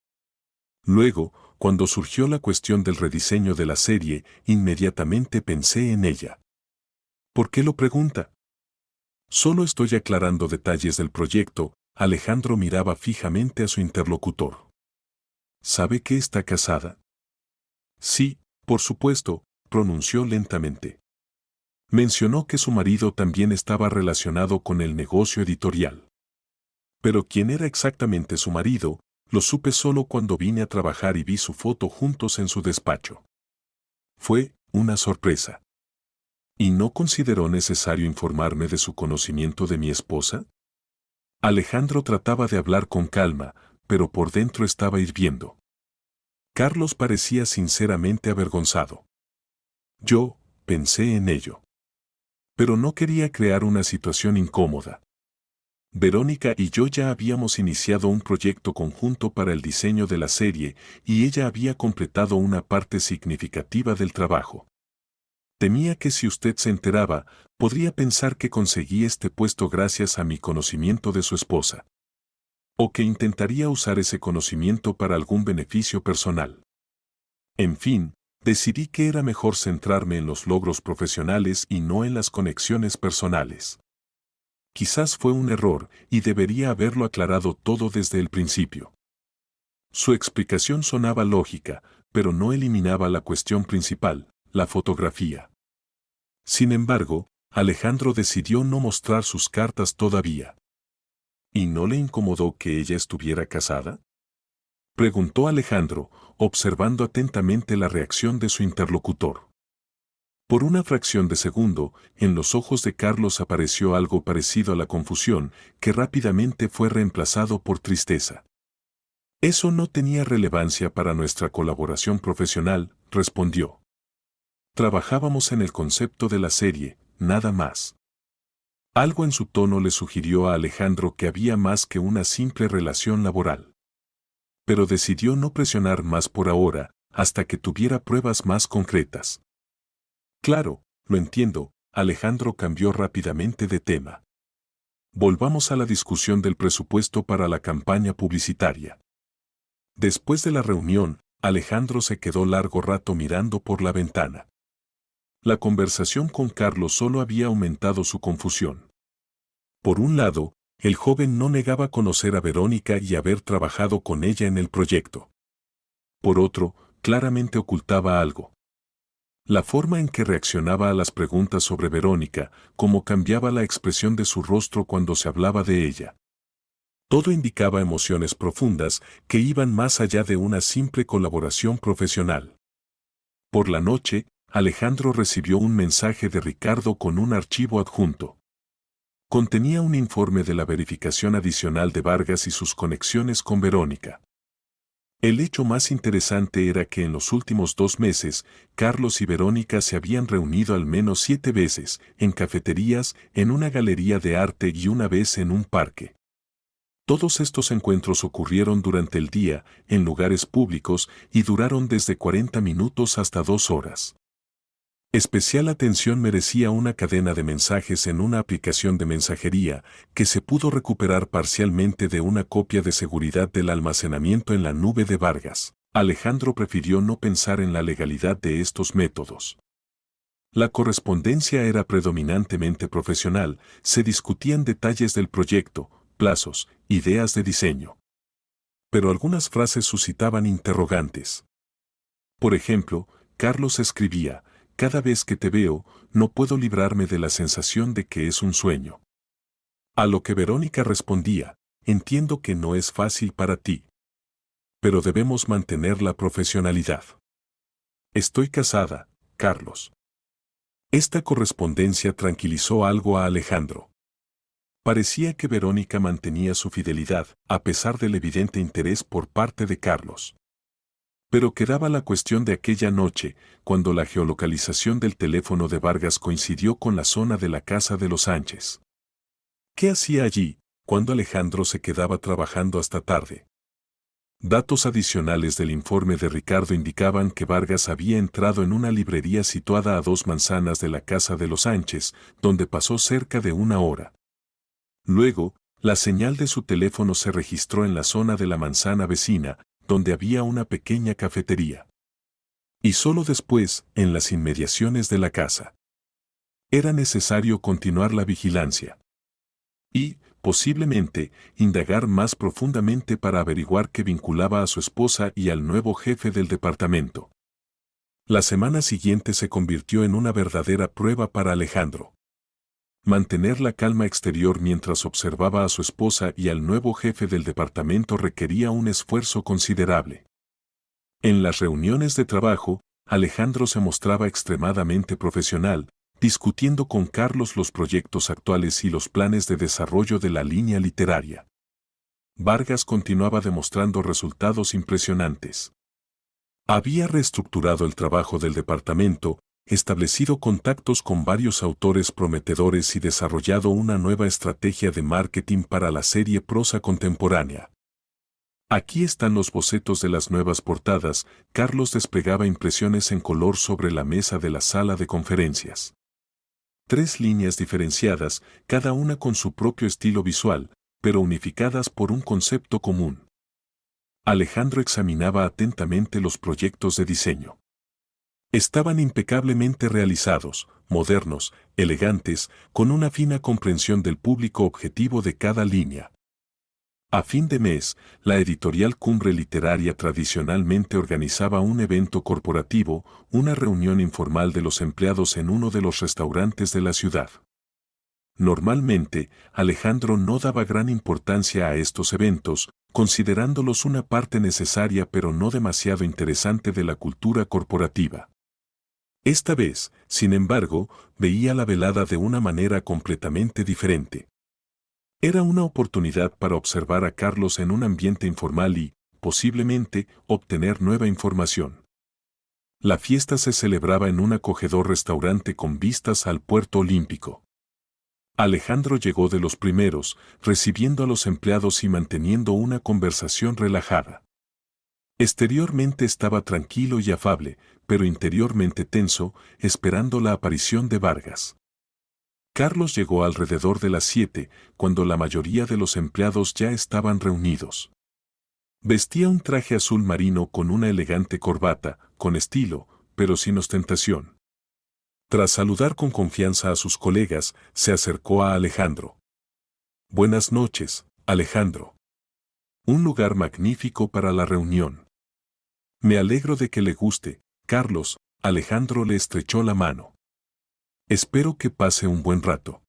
Luego, cuando surgió la cuestión del rediseño de la serie, inmediatamente pensé en ella. ¿Por qué lo pregunta? Solo estoy aclarando detalles del proyecto. Alejandro miraba fijamente a su interlocutor. ¿Sabe que está casada? Sí, por supuesto, pronunció lentamente. Mencionó que su marido también estaba relacionado con el negocio editorial. Pero quién era exactamente su marido, lo supe solo cuando vine a trabajar y vi su foto juntos en su despacho. Fue una sorpresa. ¿Y no consideró necesario informarme de su conocimiento de mi esposa? Alejandro trataba de hablar con calma, pero por dentro estaba hirviendo. Carlos parecía sinceramente avergonzado. Yo, pensé en ello. Pero no quería crear una situación incómoda. Verónica y yo ya habíamos iniciado un proyecto conjunto para el diseño de la serie y ella había completado una parte significativa del trabajo. Temía que si usted se enteraba, podría pensar que conseguí este puesto gracias a mi conocimiento de su esposa. O que intentaría usar ese conocimiento para algún beneficio personal. En fin, decidí que era mejor centrarme en los logros profesionales y no en las conexiones personales. Quizás fue un error y debería haberlo aclarado todo desde el principio. Su explicación sonaba lógica, pero no eliminaba la cuestión principal, la fotografía. Sin embargo, Alejandro decidió no mostrar sus cartas todavía. ¿Y no le incomodó que ella estuviera casada? Preguntó Alejandro, observando atentamente la reacción de su interlocutor. Por una fracción de segundo, en los ojos de Carlos apareció algo parecido a la confusión, que rápidamente fue reemplazado por tristeza. Eso no tenía relevancia para nuestra colaboración profesional, respondió. Trabajábamos en el concepto de la serie, nada más. Algo en su tono le sugirió a Alejandro que había más que una simple relación laboral. Pero decidió no presionar más por ahora, hasta que tuviera pruebas más concretas. Claro, lo entiendo, Alejandro cambió rápidamente de tema. Volvamos a la discusión del presupuesto para la campaña publicitaria. Después de la reunión, Alejandro se quedó largo rato mirando por la ventana. La conversación con Carlos solo había aumentado su confusión. Por un lado, el joven no negaba conocer a Verónica y haber trabajado con ella en el proyecto. Por otro, claramente ocultaba algo. La forma en que reaccionaba a las preguntas sobre Verónica, cómo cambiaba la expresión de su rostro cuando se hablaba de ella. Todo indicaba emociones profundas que iban más allá de una simple colaboración profesional. Por la noche, Alejandro recibió un mensaje de Ricardo con un archivo adjunto. Contenía un informe de la verificación adicional de Vargas y sus conexiones con Verónica. El hecho más interesante era que en los últimos 2 meses, Carlos y Verónica se habían reunido al menos 7 veces, en cafeterías, en una galería de arte y una vez en un parque. Todos estos encuentros ocurrieron durante el día, en lugares públicos, y duraron desde 40 minutos hasta 2 horas. Especial atención merecía una cadena de mensajes en una aplicación de mensajería, que se pudo recuperar parcialmente de una copia de seguridad del almacenamiento en la nube de Vargas. Alejandro prefirió no pensar en la legalidad de estos métodos. La correspondencia era predominantemente profesional, se discutían detalles del proyecto, plazos, ideas de diseño. Pero algunas frases suscitaban interrogantes. Por ejemplo, Carlos escribía: «Cada vez que te veo, no puedo librarme de la sensación de que es un sueño». A lo que Verónica respondía: «Entiendo que no es fácil para ti. Pero debemos mantener la profesionalidad. Estoy casada, Carlos». Esta correspondencia tranquilizó algo a Alejandro. Parecía que Verónica mantenía su fidelidad, a pesar del evidente interés por parte de Carlos. Pero quedaba la cuestión de aquella noche, cuando la geolocalización del teléfono de Vargas coincidió con la zona de la casa de los Sánchez. ¿Qué hacía allí, cuando Alejandro se quedaba trabajando hasta tarde? Datos adicionales del informe de Ricardo indicaban que Vargas había entrado en una librería situada a 2 manzanas de la casa de los Sánchez, donde pasó cerca de 1 hora. Luego, la señal de su teléfono se registró en la zona de la manzana vecina, donde había una pequeña cafetería. Y solo después, en las inmediaciones de la casa. Era necesario continuar la vigilancia. Y, posiblemente, indagar más profundamente para averiguar qué vinculaba a su esposa y al nuevo jefe del departamento. La semana siguiente se convirtió en una verdadera prueba para Alejandro. Mantener la calma exterior mientras observaba a su esposa y al nuevo jefe del departamento requería un esfuerzo considerable. En las reuniones de trabajo, Alejandro se mostraba extremadamente profesional, discutiendo con Carlos los proyectos actuales y los planes de desarrollo de la línea literaria. Vargas continuaba demostrando resultados impresionantes. Había reestructurado el trabajo del departamento, establecido contactos con varios autores prometedores y desarrollado una nueva estrategia de marketing para la serie Prosa Contemporánea. Aquí están los bocetos de las nuevas portadas. Carlos desplegaba impresiones en color sobre la mesa de la sala de conferencias. 3 líneas diferenciadas, cada una con su propio estilo visual, pero unificadas por un concepto común. Alejandro examinaba atentamente los proyectos de diseño. Estaban impecablemente realizados, modernos, elegantes, con una fina comprensión del público objetivo de cada línea. A fin de mes, la editorial Cumbre Literaria tradicionalmente organizaba un evento corporativo, una reunión informal de los empleados en uno de los restaurantes de la ciudad. Normalmente, Alejandro no daba gran importancia a estos eventos, considerándolos una parte necesaria pero no demasiado interesante de la cultura corporativa. Esta vez, sin embargo, veía la velada de una manera completamente diferente. Era una oportunidad para observar a Carlos en un ambiente informal y, posiblemente, obtener nueva información. La fiesta se celebraba en un acogedor restaurante con vistas al Puerto Olímpico. Alejandro llegó de los primeros, recibiendo a los empleados y manteniendo una conversación relajada. Exteriormente estaba tranquilo y afable, pero interiormente tenso, esperando la aparición de Vargas. Carlos llegó alrededor de las 7, cuando la mayoría de los empleados ya estaban reunidos. Vestía un traje azul marino con una elegante corbata, con estilo, pero sin ostentación. Tras saludar con confianza a sus colegas, se acercó a Alejandro. Buenas noches, Alejandro. Un lugar magnífico para la reunión. Me alegro de que le guste, Carlos. Alejandro le estrechó la mano. Espero que pase un buen rato.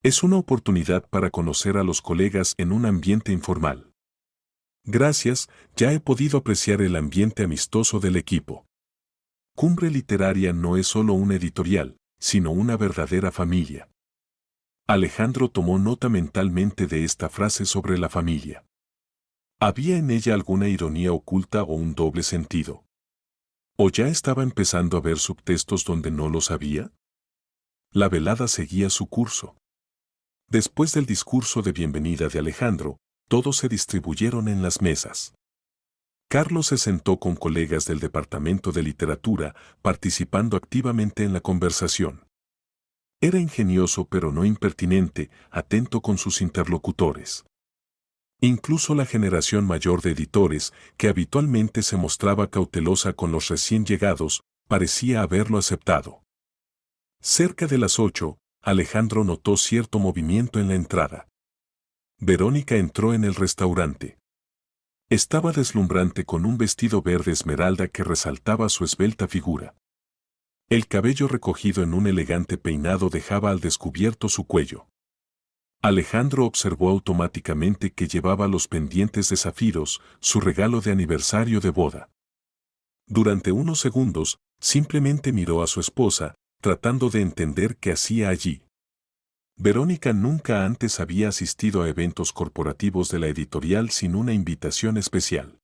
Es una oportunidad para conocer a los colegas en un ambiente informal. Gracias, ya he podido apreciar el ambiente amistoso del equipo. Cumbre Literaria no es solo una editorial, sino una verdadera familia. Alejandro tomó nota mentalmente de esta frase sobre la familia. ¿Había en ella alguna ironía oculta o un doble sentido? ¿O ya estaba empezando a ver subtextos donde no lo sabía? La velada seguía su curso. Después del discurso de bienvenida de Alejandro, todos se distribuyeron en las mesas. Carlos se sentó con colegas del departamento de literatura, participando activamente en la conversación. Era ingenioso pero no impertinente, atento con sus interlocutores. Incluso la generación mayor de editores, que habitualmente se mostraba cautelosa con los recién llegados, parecía haberlo aceptado. Cerca de las 8, Alejandro notó cierto movimiento en la entrada. Verónica entró en el restaurante. Estaba deslumbrante con un vestido verde esmeralda que resaltaba su esbelta figura. El cabello recogido en un elegante peinado dejaba al descubierto su cuello. Alejandro observó automáticamente que llevaba los pendientes de zafiros, su regalo de aniversario de boda. Durante unos segundos, simplemente miró a su esposa, tratando de entender qué hacía allí. Verónica nunca antes había asistido a eventos corporativos de la editorial sin una invitación especial.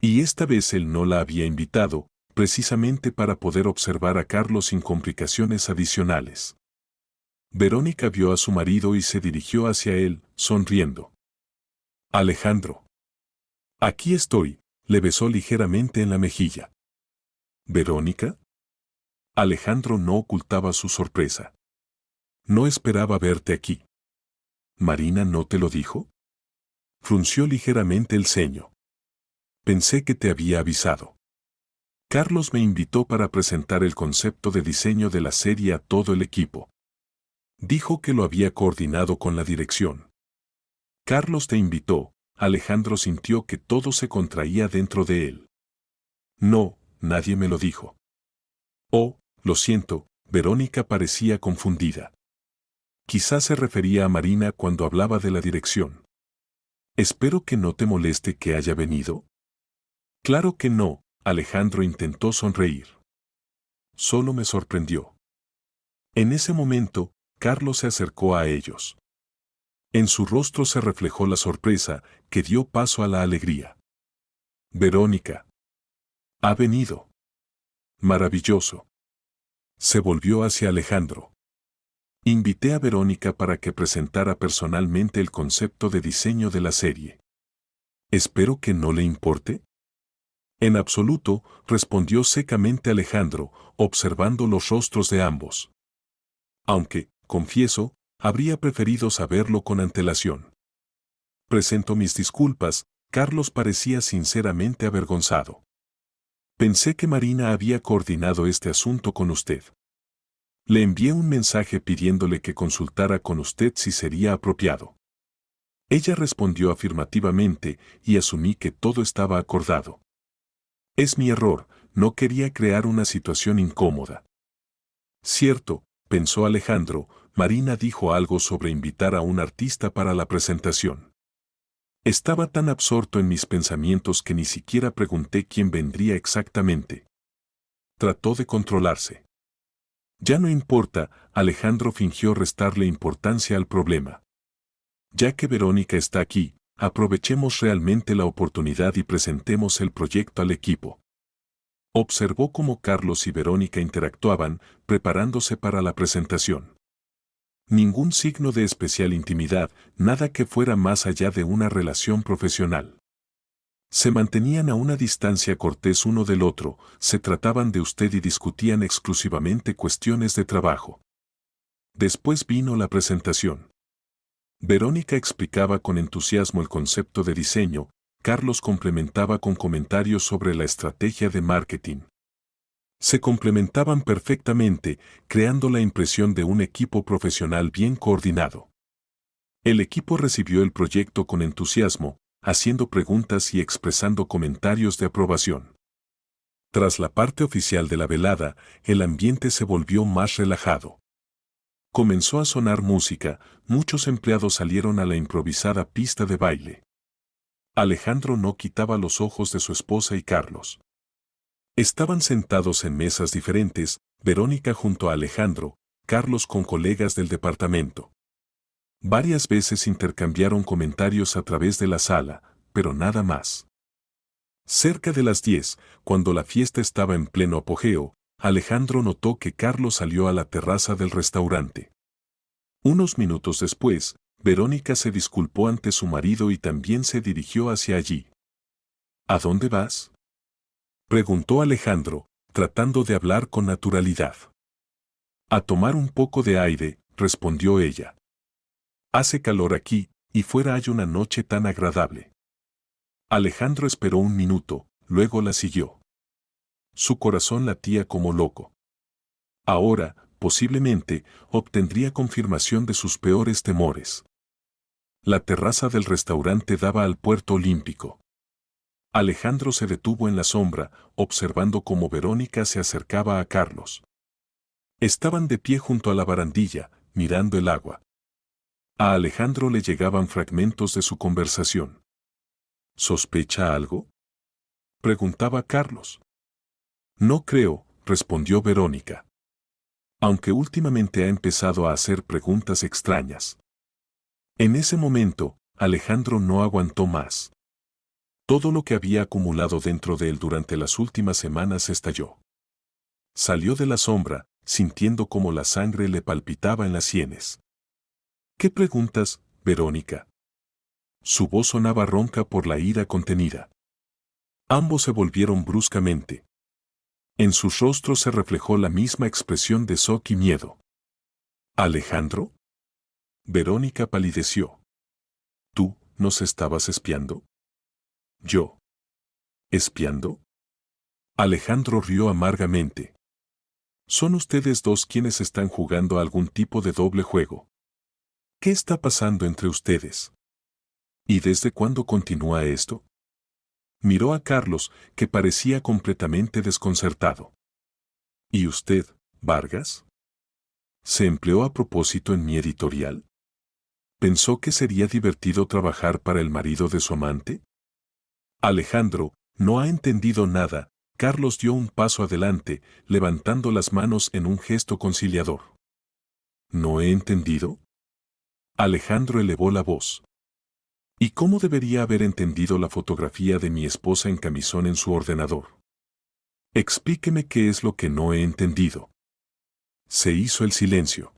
Y esta vez él no la había invitado, precisamente para poder observar a Carlos sin complicaciones adicionales. Verónica vio a su marido y se dirigió hacia él, sonriendo. Alejandro. Aquí estoy, le besó ligeramente en la mejilla. ¿Verónica? Alejandro no ocultaba su sorpresa. No esperaba verte aquí. ¿Marina no te lo dijo? Frunció ligeramente el ceño. Pensé que te había avisado. Carlos me invitó para presentar el concepto de diseño de la serie a todo el equipo. Dijo que lo había coordinado con la dirección. Carlos te invitó. Alejandro sintió que todo se contraía dentro de él. No, nadie me lo dijo. Oh, lo siento, Verónica parecía confundida. Quizás se refería a Marina cuando hablaba de la dirección. Espero que no te moleste que haya venido. Claro que no, Alejandro intentó sonreír. Solo me sorprendió. En ese momento, Carlos se acercó a ellos. En su rostro se reflejó la sorpresa, que dio paso a la alegría. Verónica. Ha venido. Maravilloso. Se volvió hacia Alejandro. Invité a Verónica para que presentara personalmente el concepto de diseño de la serie. Espero que no le importe. En absoluto, respondió secamente Alejandro, observando los rostros de ambos. Aunque, confieso, habría preferido saberlo con antelación. Presento mis disculpas, Carlos parecía sinceramente avergonzado. Pensé que Marina había coordinado este asunto con usted. Le envié un mensaje pidiéndole que consultara con usted si sería apropiado. Ella respondió afirmativamente y asumí que todo estaba acordado. Es mi error, no quería crear una situación incómoda. Cierto, pensó Alejandro, Marina dijo algo sobre invitar a un artista para la presentación. Estaba tan absorto en mis pensamientos que ni siquiera pregunté quién vendría exactamente. Trató de controlarse. Ya no importa, Alejandro fingió restarle importancia al problema. Ya que Verónica está aquí, aprovechemos realmente la oportunidad y presentemos el proyecto al equipo. Observó cómo Carlos y Verónica interactuaban, preparándose para la presentación. Ningún signo de especial intimidad, nada que fuera más allá de una relación profesional. Se mantenían a una distancia cortés uno del otro, se trataban de usted y discutían exclusivamente cuestiones de trabajo. Después vino la presentación. Verónica explicaba con entusiasmo el concepto de diseño, Carlos complementaba con comentarios sobre la estrategia de marketing. Se complementaban perfectamente, creando la impresión de un equipo profesional bien coordinado. El equipo recibió el proyecto con entusiasmo, haciendo preguntas y expresando comentarios de aprobación. Tras la parte oficial de la velada, el ambiente se volvió más relajado. Comenzó a sonar música, muchos empleados salieron a la improvisada pista de baile. Alejandro no quitaba los ojos de su esposa y Carlos. Estaban sentados en mesas diferentes, Verónica junto a Alejandro, Carlos con colegas del departamento. Varias veces intercambiaron comentarios a través de la sala, pero nada más. Cerca de las 10, cuando la fiesta estaba en pleno apogeo, Alejandro notó que Carlos salió a la terraza del restaurante. Unos minutos después, Verónica se disculpó ante su marido y también se dirigió hacia allí. ¿A dónde vas?, preguntó Alejandro, tratando de hablar con naturalidad. A tomar un poco de aire, respondió ella. Hace calor aquí, y fuera hay una noche tan agradable. Alejandro esperó un minuto, luego la siguió. Su corazón latía como loco. Ahora, posiblemente, obtendría confirmación de sus peores temores. La terraza del restaurante daba al puerto olímpico. Alejandro se detuvo en la sombra, observando cómo Verónica se acercaba a Carlos. Estaban de pie junto a la barandilla, mirando el agua. A Alejandro le llegaban fragmentos de su conversación. ¿Sospecha algo?, preguntaba Carlos. No creo, respondió Verónica. Aunque últimamente ha empezado a hacer preguntas extrañas. En ese momento, Alejandro no aguantó más. Todo lo que había acumulado dentro de él durante las últimas semanas estalló. Salió de la sombra, sintiendo cómo la sangre le palpitaba en las sienes. ¿Qué preguntas, Verónica? Su voz sonaba ronca por la ira contenida. Ambos se volvieron bruscamente. En sus rostros se reflejó la misma expresión de shock y miedo. ¿Alejandro? Verónica palideció. ¿Tú nos estabas espiando? ¿Yo? ¿Espiando? Alejandro rió amargamente. Son ustedes dos quienes están jugando a algún tipo de doble juego. ¿Qué está pasando entre ustedes? ¿Y desde cuándo continúa esto? Miró a Carlos, que parecía completamente desconcertado. ¿Y usted, Vargas? ¿Se empleó a propósito en mi editorial? ¿Pensó que sería divertido trabajar para el marido de su amante? Alejandro no ha entendido nada. Carlos dio un paso adelante, levantando las manos en un gesto conciliador. ¿No he entendido? Alejandro elevó la voz. ¿Y cómo debería haber entendido la fotografía de mi esposa en camisón en su ordenador? Explíqueme qué es lo que no he entendido. Se hizo el silencio.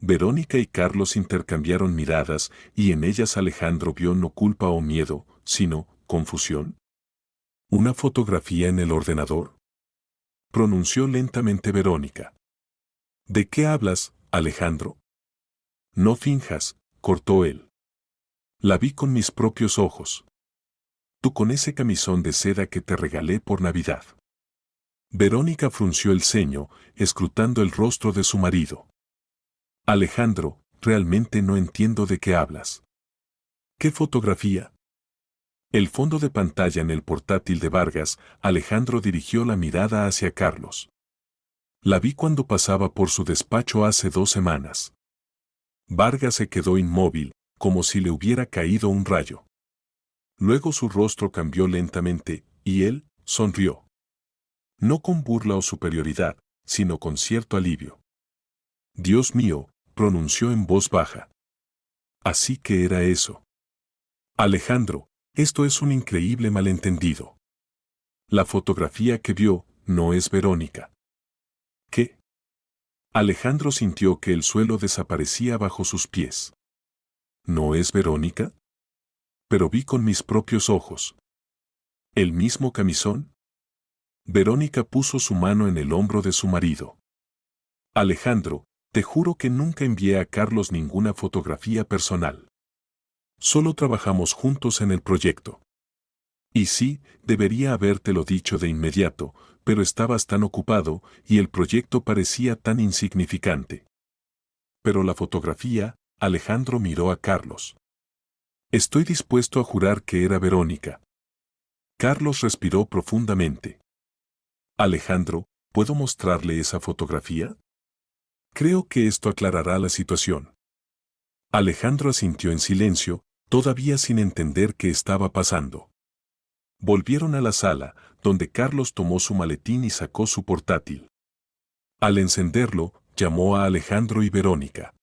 Verónica y Carlos intercambiaron miradas y en ellas Alejandro vio no culpa o miedo, sino confusión. ¿Una fotografía en el ordenador?, pronunció lentamente Verónica. ¿De qué hablas, Alejandro? No finjas, cortó él. La vi con mis propios ojos. Tú con ese camisón de seda que te regalé por Navidad. Verónica frunció el ceño, escrutando el rostro de su marido. Alejandro, realmente no entiendo de qué hablas. ¿Qué fotografía? El fondo de pantalla en el portátil de Vargas. Alejandro dirigió la mirada hacia Carlos. La vi cuando pasaba por su despacho hace 2 semanas. Vargas se quedó inmóvil, como si le hubiera caído un rayo. Luego su rostro cambió lentamente, y él sonrió. No con burla o superioridad, sino con cierto alivio. Dios mío, pronunció en voz baja. Así que era eso. Alejandro, esto es un increíble malentendido. La fotografía que vio no es Verónica. ¿Qué? Alejandro sintió que el suelo desaparecía bajo sus pies. ¿No es Verónica? Pero vi con mis propios ojos. ¿El mismo camisón? Verónica puso su mano en el hombro de su marido. Alejandro, te juro que nunca envié a Carlos ninguna fotografía personal. Solo trabajamos juntos en el proyecto. Y sí, debería habértelo dicho de inmediato, pero estabas tan ocupado y el proyecto parecía tan insignificante. Pero la fotografía, Alejandro miró a Carlos. Estoy dispuesto a jurar que era Verónica. Carlos respiró profundamente. Alejandro, ¿puedo mostrarle esa fotografía? Creo que esto aclarará la situación. Alejandro asintió en silencio, todavía sin entender qué estaba pasando. Volvieron a la sala, donde Carlos tomó su maletín y sacó su portátil. Al encenderlo, llamó a Alejandro y Verónica.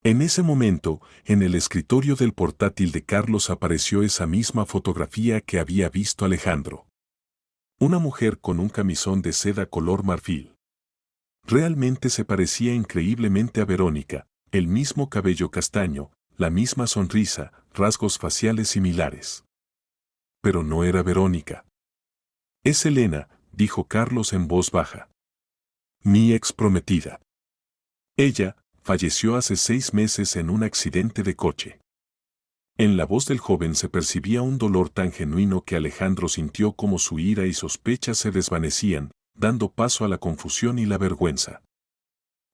En ese momento, en el escritorio del portátil de Carlos apareció esa misma fotografía que había visto Alejandro. Una mujer con un camisón de seda color marfil. Realmente se parecía increíblemente a Verónica, el mismo cabello castaño, la misma sonrisa, rasgos faciales similares. Pero no era Verónica. Es Elena, dijo Carlos en voz baja. Mi ex prometida. Ella falleció hace 6 meses en un accidente de coche. En la voz del joven se percibía un dolor tan genuino que Alejandro sintió como su ira y sospechas se desvanecían, dando paso a la confusión y la vergüenza.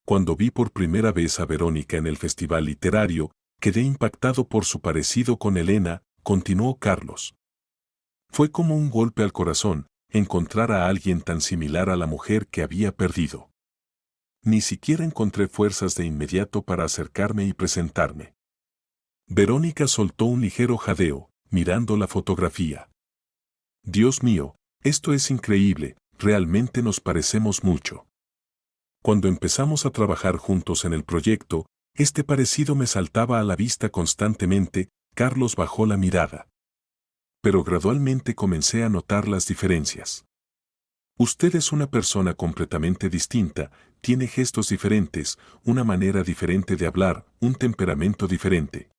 Cuando vi por primera vez a Verónica en el festival literario, quedé impactado por su parecido con Elena, continuó Carlos. Fue como un golpe al corazón, encontrar a alguien tan similar a la mujer que había perdido. Ni siquiera encontré fuerzas de inmediato para acercarme y presentarme. Verónica soltó un ligero jadeo, mirando la fotografía. Dios mío, esto es increíble, realmente nos parecemos mucho. Cuando empezamos a trabajar juntos en el proyecto, este parecido me saltaba a la vista constantemente. Carlos bajó la mirada. Pero gradualmente comencé a notar las diferencias. Usted es una persona completamente distinta, tiene gestos diferentes, una manera diferente de hablar, un temperamento diferente.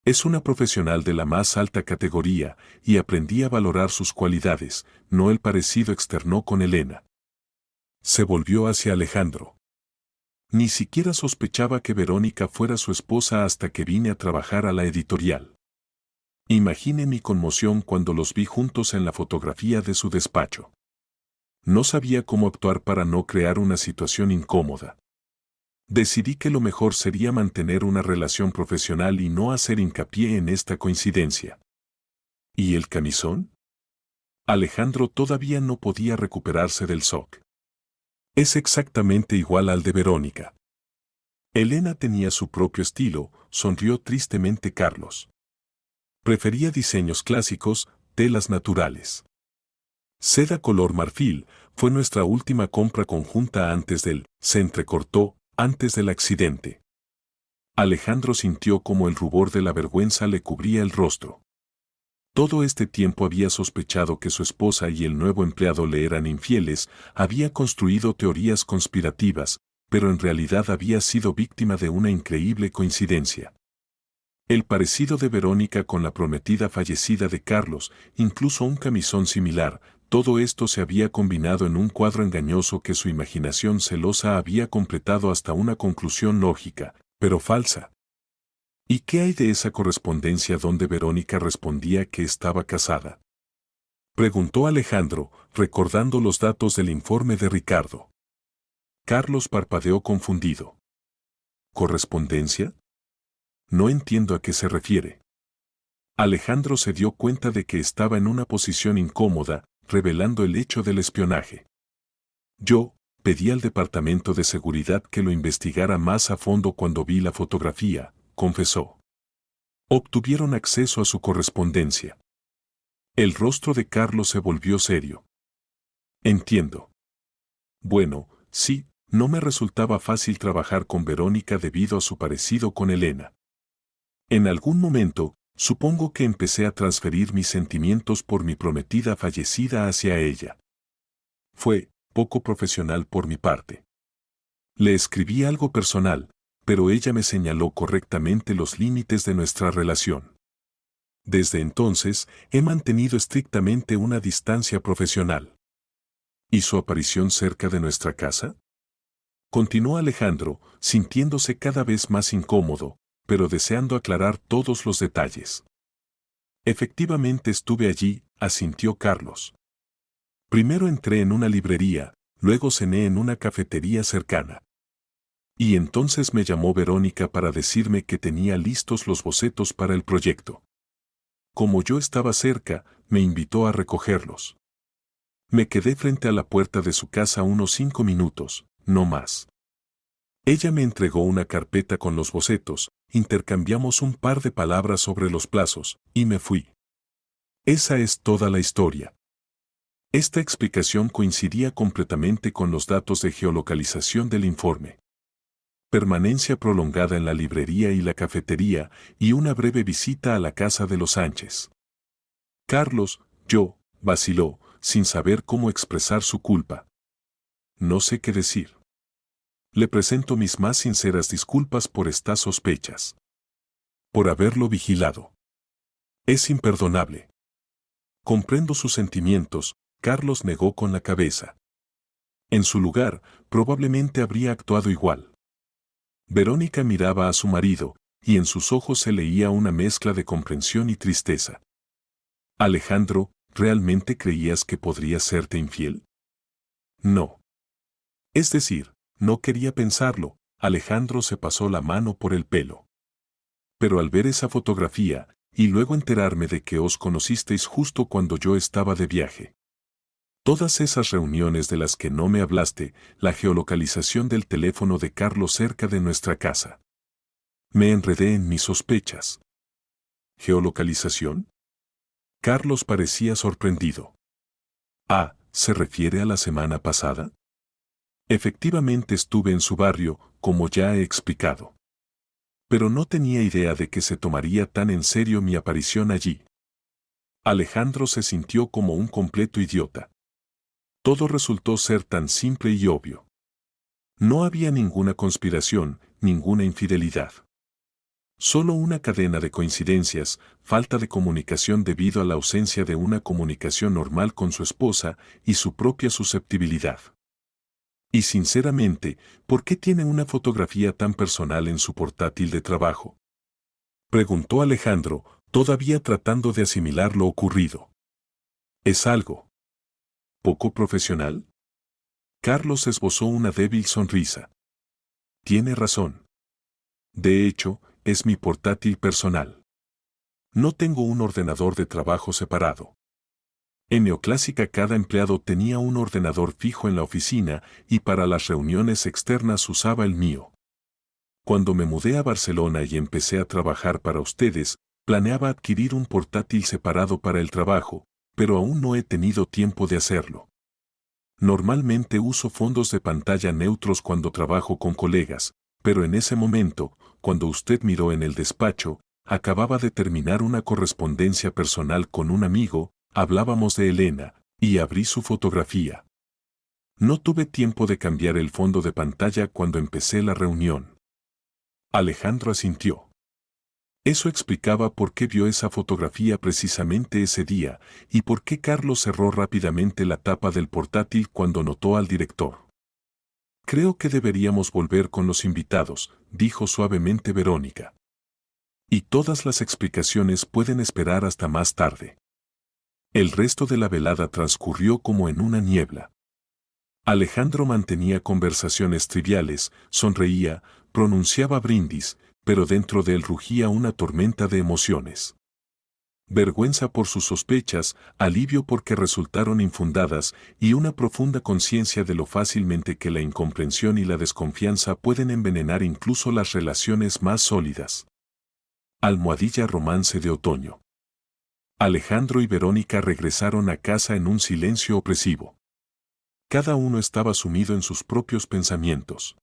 Es una profesional de la más alta categoría, y aprendí a valorar sus cualidades, no el parecido externó con Elena. Se volvió hacia Alejandro. Ni siquiera sospechaba que Verónica fuera su esposa hasta que vine a trabajar a la editorial. Imaginé mi conmoción cuando los vi juntos en la fotografía de su despacho. No sabía cómo actuar para no crear una situación incómoda. Decidí que lo mejor sería mantener una relación profesional y no hacer hincapié en esta coincidencia. ¿Y el camisón? Alejandro todavía no podía recuperarse del shock. Es exactamente igual al de Verónica. Elena tenía su propio estilo, sonrió tristemente Carlos. Prefería diseños clásicos, telas naturales. Seda color marfil fue nuestra última compra conjunta se entrecortó, antes del accidente. Alejandro sintió como el rubor de la vergüenza le cubría el rostro. Todo este tiempo había sospechado que su esposa y el nuevo empleado le eran infieles, había construido teorías conspirativas, pero en realidad había sido víctima de una increíble coincidencia. El parecido de Verónica con la prometida fallecida de Carlos, incluso un camisón similar, todo esto se había combinado en un cuadro engañoso que su imaginación celosa había completado hasta una conclusión lógica, pero falsa. ¿Y qué hay de esa correspondencia donde Verónica respondía que estaba casada? Preguntó Alejandro, recordando los datos del informe de Ricardo. Carlos parpadeó confundido. ¿Correspondencia? No entiendo a qué se refiere. Alejandro se dio cuenta de que estaba en una posición incómoda, revelando el hecho del espionaje. Yo, pedí al departamento de seguridad que lo investigara más a fondo cuando vi la fotografía, confesó. Obtuvieron acceso a su correspondencia. El rostro de Carlos se volvió serio. Entiendo. Bueno, sí, no me resultaba fácil trabajar con Verónica debido a su parecido con Elena. En algún momento, supongo que empecé a transferir mis sentimientos por mi prometida fallecida hacia ella. Fue poco profesional por mi parte. Le escribí algo personal, pero ella me señaló correctamente los límites de nuestra relación. Desde entonces, he mantenido estrictamente una distancia profesional. ¿Y su aparición cerca de nuestra casa? Continuó Alejandro, sintiéndose cada vez más incómodo, pero deseando aclarar todos los detalles. Efectivamente estuve allí, asintió Carlos. Primero entré en una librería, luego cené en una cafetería cercana. Y entonces me llamó Verónica para decirme que tenía listos los bocetos para el proyecto. Como yo estaba cerca, me invitó a recogerlos. Me quedé frente a la puerta de su casa unos 5 minutos, no más. Ella me entregó una carpeta con los bocetos, intercambiamos un par de palabras sobre los plazos, y me fui. Esa es toda la historia. Esta explicación coincidía completamente con los datos de geolocalización del informe. Permanencia prolongada en la librería y la cafetería, y una breve visita a la casa de los Sánchez. Carlos, vaciló, sin saber cómo expresar su culpa. No sé qué decir. Le presento mis más sinceras disculpas por estas sospechas. Por haberlo vigilado. Es imperdonable. Comprendo sus sentimientos, Carlos negó con la cabeza. En su lugar, probablemente habría actuado igual. Verónica miraba a su marido, y en sus ojos se leía una mezcla de comprensión y tristeza. Alejandro, ¿realmente creías que podría serte infiel? No. Es decir, no quería pensarlo, Alejandro se pasó la mano por el pelo. Pero al ver esa fotografía, y luego enterarme de que os conocisteis justo cuando yo estaba de viaje. Todas esas reuniones de las que no me hablaste, la geolocalización del teléfono de Carlos cerca de nuestra casa. Me enredé en mis sospechas. ¿Geolocalización? Carlos parecía sorprendido. Ah, ¿se refiere a la semana pasada? Efectivamente estuve en su barrio, como ya he explicado. Pero no tenía idea de que se tomaría tan en serio mi aparición allí. Alejandro se sintió como un completo idiota. Todo resultó ser tan simple y obvio. No había ninguna conspiración, ninguna infidelidad. Solo una cadena de coincidencias, falta de comunicación debido a la ausencia de una comunicación normal con su esposa y su propia susceptibilidad. Y sinceramente, ¿por qué tiene una fotografía tan personal en su portátil de trabajo? Preguntó Alejandro, todavía tratando de asimilar lo ocurrido. ¿Es algo poco profesional? Carlos esbozó una débil sonrisa. Tiene razón. De hecho, es mi portátil personal. No tengo un ordenador de trabajo separado. En Neoclásica cada empleado tenía un ordenador fijo en la oficina y para las reuniones externas usaba el mío. Cuando me mudé a Barcelona y empecé a trabajar para ustedes, planeaba adquirir un portátil separado para el trabajo, pero aún no he tenido tiempo de hacerlo. Normalmente uso fondos de pantalla neutros cuando trabajo con colegas, pero en ese momento, cuando usted miró en el despacho, acababa de terminar una correspondencia personal con un amigo, hablábamos de Elena, y abrí su fotografía. No tuve tiempo de cambiar el fondo de pantalla cuando empecé la reunión. Alejandro asintió. Eso explicaba por qué vio esa fotografía precisamente ese día y por qué Carlos cerró rápidamente la tapa del portátil cuando notó al director. Creo que deberíamos volver con los invitados, dijo suavemente Verónica. Y todas las explicaciones pueden esperar hasta más tarde. El resto de la velada transcurrió como en una niebla. Alejandro mantenía conversaciones triviales, sonreía, pronunciaba brindis, pero dentro de él rugía una tormenta de emociones. Vergüenza por sus sospechas, alivio porque resultaron infundadas y una profunda conciencia de lo fácilmente que la incomprensión y la desconfianza pueden envenenar incluso las relaciones más sólidas. Almohadilla romance de otoño. Alejandro y Verónica regresaron a casa en un silencio opresivo. Cada uno estaba sumido en sus propios pensamientos.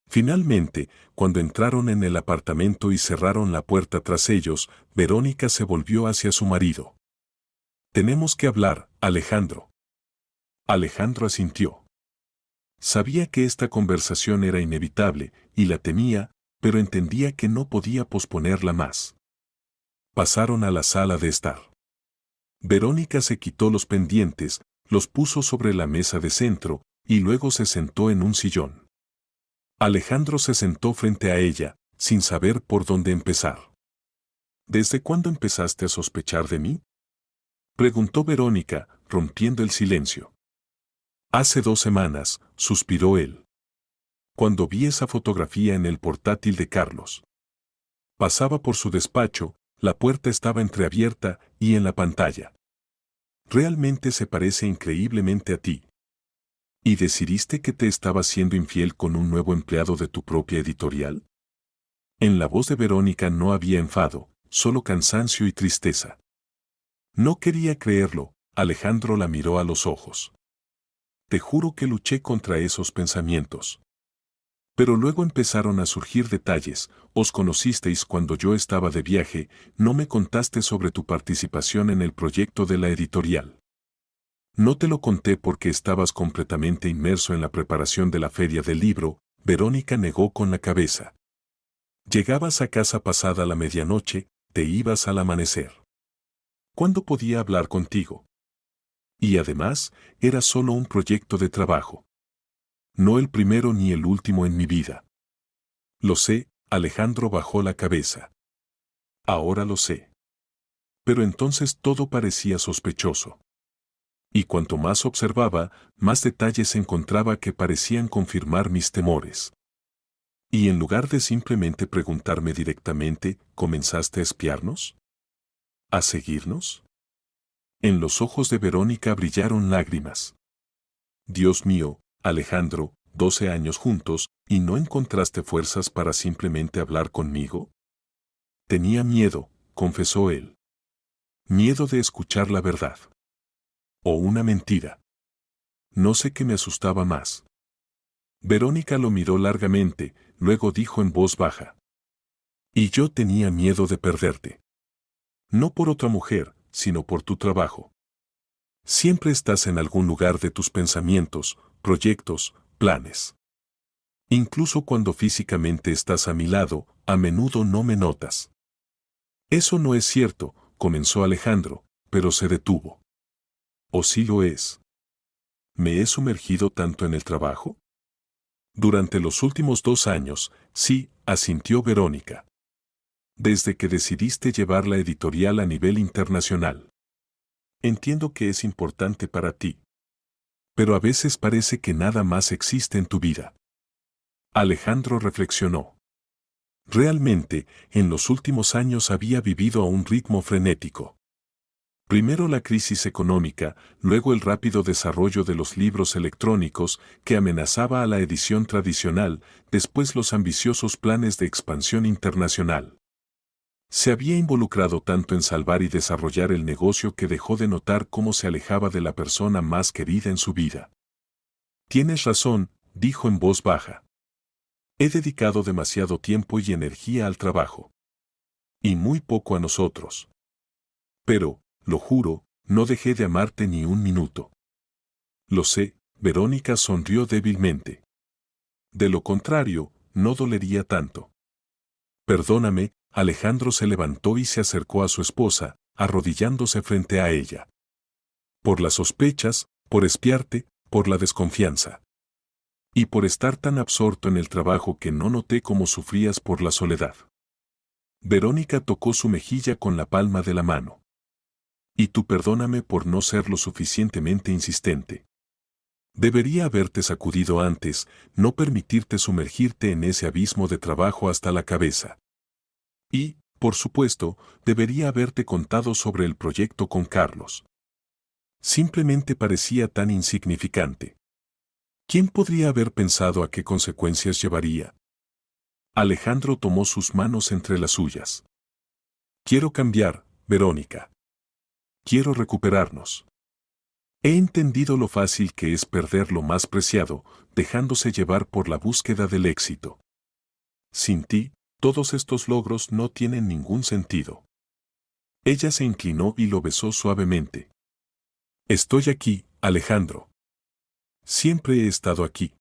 Finalmente, cuando entraron en el apartamento y cerraron la puerta tras ellos, Verónica se volvió hacia su marido. «Tenemos que hablar, Alejandro». Alejandro asintió. Sabía que esta conversación era inevitable, y la temía, pero entendía que no podía posponerla más. Pasaron a la sala de estar. Verónica se quitó los pendientes, los puso sobre la mesa de centro, y luego se sentó en un sillón. Alejandro se sentó frente a ella, sin saber por dónde empezar. ¿Desde cuándo empezaste a sospechar de mí?, preguntó Verónica, rompiendo el silencio. Hace 2 semanas, suspiró él. Cuando vi esa fotografía en el portátil de Carlos. Pasaba por su despacho, la puerta estaba entreabierta y en la pantalla. Realmente se parece increíblemente a ti. ¿Y decidiste que te estabas siendo infiel con un nuevo empleado de tu propia editorial? En la voz de Verónica no había enfado, solo cansancio y tristeza. No quería creerlo, Alejandro la miró a los ojos. Te juro que luché contra esos pensamientos. Pero luego empezaron a surgir detalles, os conocisteis cuando yo estaba de viaje, no me contaste sobre tu participación en el proyecto de la editorial. No te lo conté porque estabas completamente inmerso en la preparación de la feria del libro, Verónica negó con la cabeza. Llegabas a casa pasada la medianoche, te ibas al amanecer. ¿Cuándo podía hablar contigo? Y además, era solo un proyecto de trabajo. No el primero ni el último en mi vida. Lo sé, Alejandro bajó la cabeza. Ahora lo sé. Pero entonces todo parecía sospechoso. Y cuanto más observaba, más detalles encontraba que parecían confirmar mis temores. Y en lugar de simplemente preguntarme directamente, ¿comenzaste a espiarnos? ¿A seguirnos? En los ojos de Verónica brillaron lágrimas. Dios mío, Alejandro, 12 años juntos, ¿y no encontraste fuerzas para simplemente hablar conmigo? Tenía miedo, confesó él. Miedo de escuchar la verdad. O una mentira. No sé qué me asustaba más. Verónica lo miró largamente, luego dijo en voz baja. Y yo tenía miedo de perderte. No por otra mujer, sino por tu trabajo. Siempre estás en algún lugar de tus pensamientos, proyectos, planes. Incluso cuando físicamente estás a mi lado, a menudo no me notas. Eso no es cierto, comenzó Alejandro, pero se detuvo. ¿O sí lo es? ¿Me he sumergido tanto en el trabajo? Durante los últimos 2 años, sí, asintió Verónica. Desde que decidiste llevar la editorial a nivel internacional. Entiendo que es importante para ti. Pero a veces parece que nada más existe en tu vida. Alejandro reflexionó. Realmente, en los últimos años había vivido a un ritmo frenético. Primero la crisis económica, luego el rápido desarrollo de los libros electrónicos que amenazaba a la edición tradicional, después los ambiciosos planes de expansión internacional. Se había involucrado tanto en salvar y desarrollar el negocio que dejó de notar cómo se alejaba de la persona más querida en su vida. Tienes razón, dijo en voz baja. He dedicado demasiado tiempo y energía al trabajo. Y muy poco a nosotros. Pero, lo juro, no dejé de amarte ni un minuto. Lo sé, Verónica sonrió débilmente. De lo contrario, no dolería tanto. Perdóname, Alejandro se levantó y se acercó a su esposa, arrodillándose frente a ella. Por las sospechas, por espiarte, por la desconfianza. Y por estar tan absorto en el trabajo que no noté cómo sufrías por la soledad. Verónica tocó su mejilla con la palma de la mano. Y tú perdóname por no ser lo suficientemente insistente. Debería haberte sacudido antes, no permitirte sumergirte en ese abismo de trabajo hasta la cabeza. Y, Por supuesto, debería haberte contado sobre el proyecto con Carlos. Simplemente parecía tan insignificante. ¿Quién podría haber pensado a qué consecuencias llevaría? Alejandro tomó sus manos entre las suyas. Quiero cambiar, Verónica. Quiero recuperarnos. He entendido lo fácil que es perder lo más preciado, dejándose llevar por la búsqueda del éxito. Sin ti, todos estos logros no tienen ningún sentido. Ella se inclinó y lo besó suavemente. Estoy aquí, Alejandro. Siempre he estado aquí.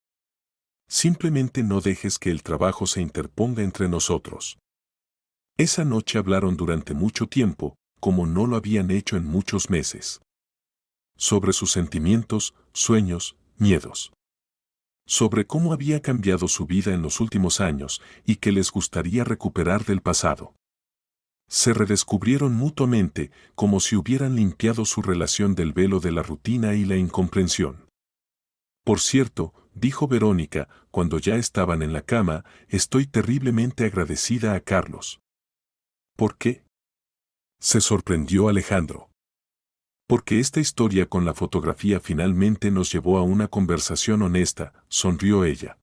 Simplemente no dejes que el trabajo se interponga entre nosotros. Esa noche hablaron durante mucho tiempo, como no lo habían hecho en muchos meses. Sobre sus sentimientos, sueños, miedos. Sobre cómo había cambiado su vida en los últimos años y que les gustaría recuperar del pasado. Se redescubrieron mutuamente, como si hubieran limpiado su relación del velo de la rutina y la incomprensión. Por cierto, dijo Verónica, cuando ya estaban en la cama, estoy terriblemente agradecida a Carlos. ¿Por qué? Se sorprendió Alejandro. Porque esta historia con la fotografía finalmente nos llevó a una conversación honesta, sonrió ella.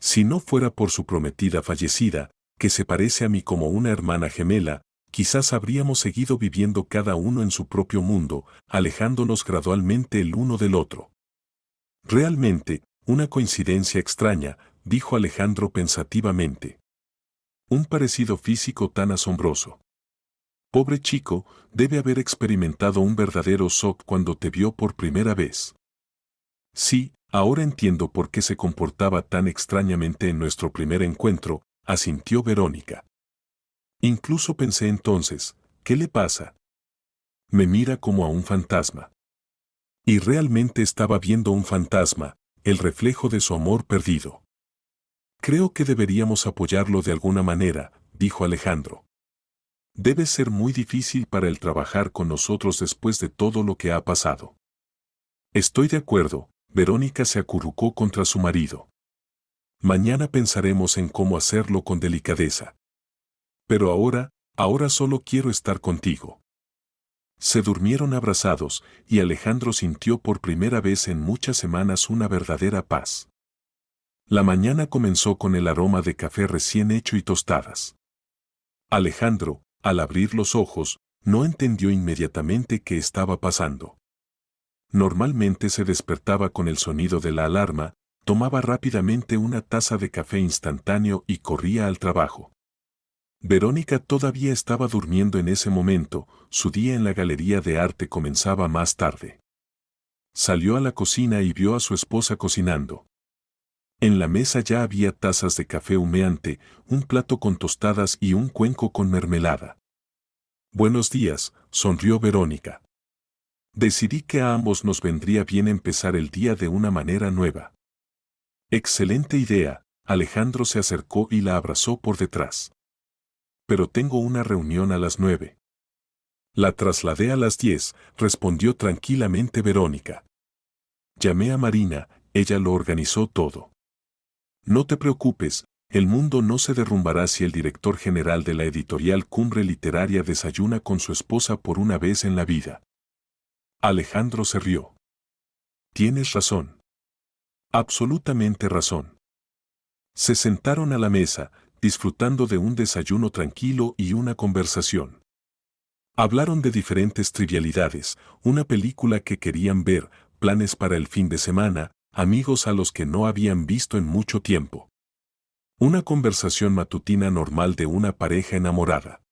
Si no fuera por su prometida fallecida, que se parece a mí como una hermana gemela, quizás habríamos seguido viviendo cada uno en su propio mundo, alejándonos gradualmente el uno del otro. Realmente, una coincidencia extraña, dijo Alejandro pensativamente. Un parecido físico tan asombroso. Pobre chico, debe haber experimentado un verdadero shock cuando te vio por primera vez. Sí, ahora entiendo por qué se comportaba tan extrañamente en nuestro primer encuentro, asintió Verónica. Incluso pensé entonces, ¿qué le pasa? Me mira como a un fantasma. Y realmente estaba viendo un fantasma, el reflejo de su amor perdido. Creo que deberíamos apoyarlo de alguna manera, dijo Alejandro. Debe ser muy difícil para él trabajar con nosotros después de todo lo que ha pasado. Estoy de acuerdo, Verónica se acurrucó contra su marido. Mañana pensaremos en cómo hacerlo con delicadeza. Pero ahora solo quiero estar contigo. Se durmieron abrazados, y Alejandro sintió por primera vez en muchas semanas una verdadera paz. La mañana comenzó con el aroma de café recién hecho y tostadas. Alejandro, al abrir los ojos, no entendió inmediatamente qué estaba pasando. Normalmente se despertaba con el sonido de la alarma, tomaba rápidamente una taza de café instantáneo y corría al trabajo. Verónica todavía estaba durmiendo en ese momento, su día en la galería de arte comenzaba más tarde. Salió a la cocina y vio a su esposa cocinando. En la mesa ya había tazas de café humeante, un plato con tostadas y un cuenco con mermelada. Buenos días, sonrió Verónica. Decidí que a ambos nos vendría bien empezar el día de una manera nueva. Excelente idea, Alejandro se acercó y la abrazó por detrás. Pero tengo una reunión a las 9. La trasladé a las 10, respondió tranquilamente Verónica. Llamé a Marina, ella lo organizó todo. No te preocupes, el mundo no se derrumbará si el director general de la editorial Cumbre Literaria desayuna con su esposa por una vez en la vida. Alejandro se rió. Tienes razón. Absolutamente razón. Se sentaron a la mesa, disfrutando de un desayuno tranquilo y una conversación. Hablaron de diferentes trivialidades, una película que querían ver, planes para el fin de semana, amigos a los que no habían visto en mucho tiempo. Una conversación matutina normal de una pareja enamorada.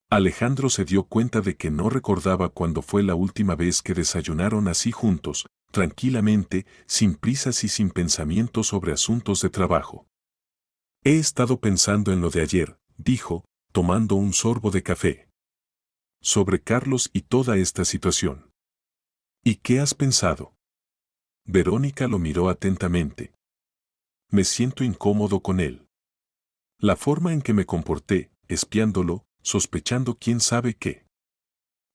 Alejandro se dio cuenta de que no recordaba cuándo fue la última vez que desayunaron así juntos, tranquilamente, sin prisas y sin pensamientos sobre asuntos de trabajo. He estado pensando en lo de ayer, dijo, tomando un sorbo de café. Sobre Carlos y toda esta situación. ¿Y qué has pensado? Verónica lo miró atentamente. Me siento incómodo con él. La forma en que me comporté, espiándolo, sospechando quién sabe qué.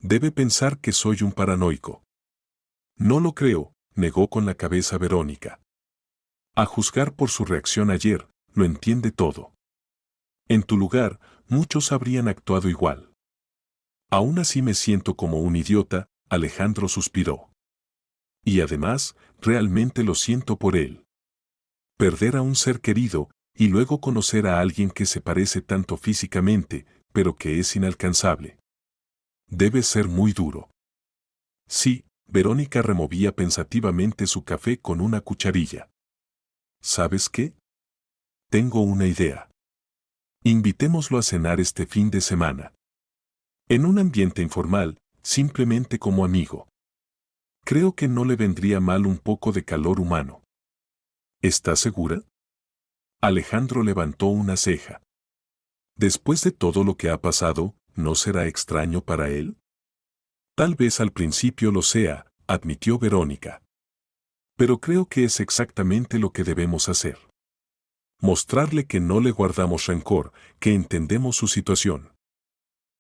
Debe pensar que soy un paranoico. No lo creo, negó con la cabeza Verónica. A juzgar por su reacción ayer, lo entiende todo. En tu lugar, muchos habrían actuado igual. Aún así me siento como un idiota, Alejandro suspiró. Y además, realmente lo siento por él. Perder a un ser querido, y luego conocer a alguien que se parece tanto físicamente, pero que es inalcanzable. Debe ser muy duro. Sí, Verónica removía pensativamente su café con una cucharilla. ¿Sabes qué? Tengo una idea. Invitémoslo a cenar este fin de semana. En un ambiente informal, simplemente como amigo. Creo que no le vendría mal un poco de calor humano. ¿Estás segura? Alejandro levantó una ceja. Después de todo lo que ha pasado, ¿no será extraño para él? Tal vez al principio lo sea, admitió Verónica. Pero creo que es exactamente lo que debemos hacer. Mostrarle que no le guardamos rencor, que entendemos su situación.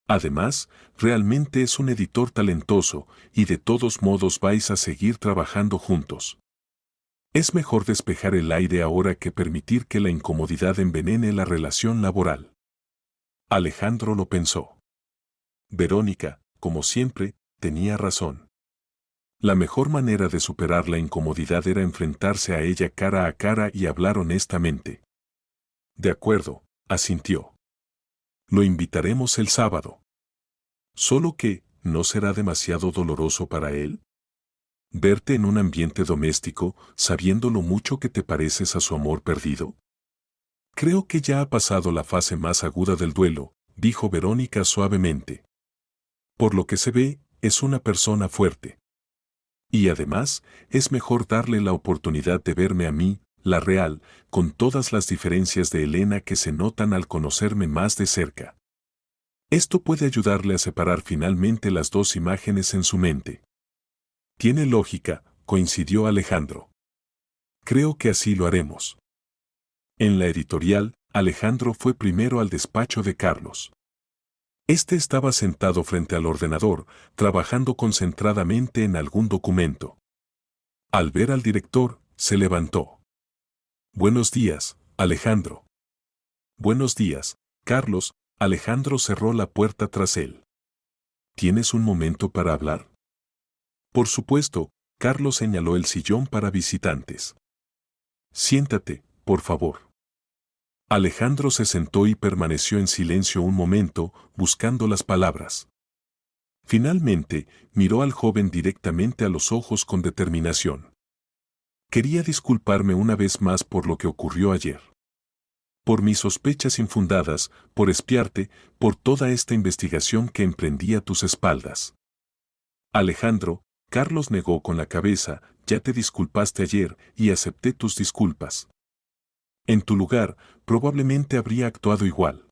Además, realmente es un editor talentoso, y de todos modos vais a seguir trabajando juntos. Es mejor despejar el aire ahora que permitir que la incomodidad envenene la relación laboral. Alejandro lo pensó. Verónica, como siempre, tenía razón. La mejor manera de superar la incomodidad era enfrentarse a ella cara a cara y hablar honestamente. De acuerdo, asintió. Lo invitaremos el sábado. Solo que, ¿no será demasiado doloroso para él? Verte en un ambiente doméstico, sabiendo lo mucho que te pareces a su amor perdido. Creo que ya ha pasado la fase más aguda del duelo, dijo Verónica suavemente. Por lo que se ve, es una persona fuerte. Y además, es mejor darle la oportunidad de verme a mí, la real, con todas las diferencias de Elena que se notan al conocerme más de cerca. Esto puede ayudarle a separar finalmente las dos imágenes en su mente. Tiene lógica, coincidió Alejandro. Creo que así lo haremos. En la editorial, Alejandro fue primero al despacho de Carlos. Este estaba sentado frente al ordenador, trabajando concentradamente en algún documento. Al ver al director, se levantó. Buenos días, Alejandro. Buenos días, Carlos. Alejandro cerró la puerta tras él. ¿Tienes un momento para hablar? Por supuesto, Carlos señaló el sillón para visitantes. Siéntate, por favor. Alejandro se sentó y permaneció en silencio un momento, buscando las palabras. Finalmente, miró al joven directamente a los ojos con determinación. Quería disculparme una vez más por lo que ocurrió ayer. Por mis sospechas infundadas, por espiarte, por toda esta investigación que emprendí a tus espaldas. Alejandro, Carlos negó con la cabeza, ya te disculpaste ayer y acepté tus disculpas. En tu lugar, probablemente habría actuado igual.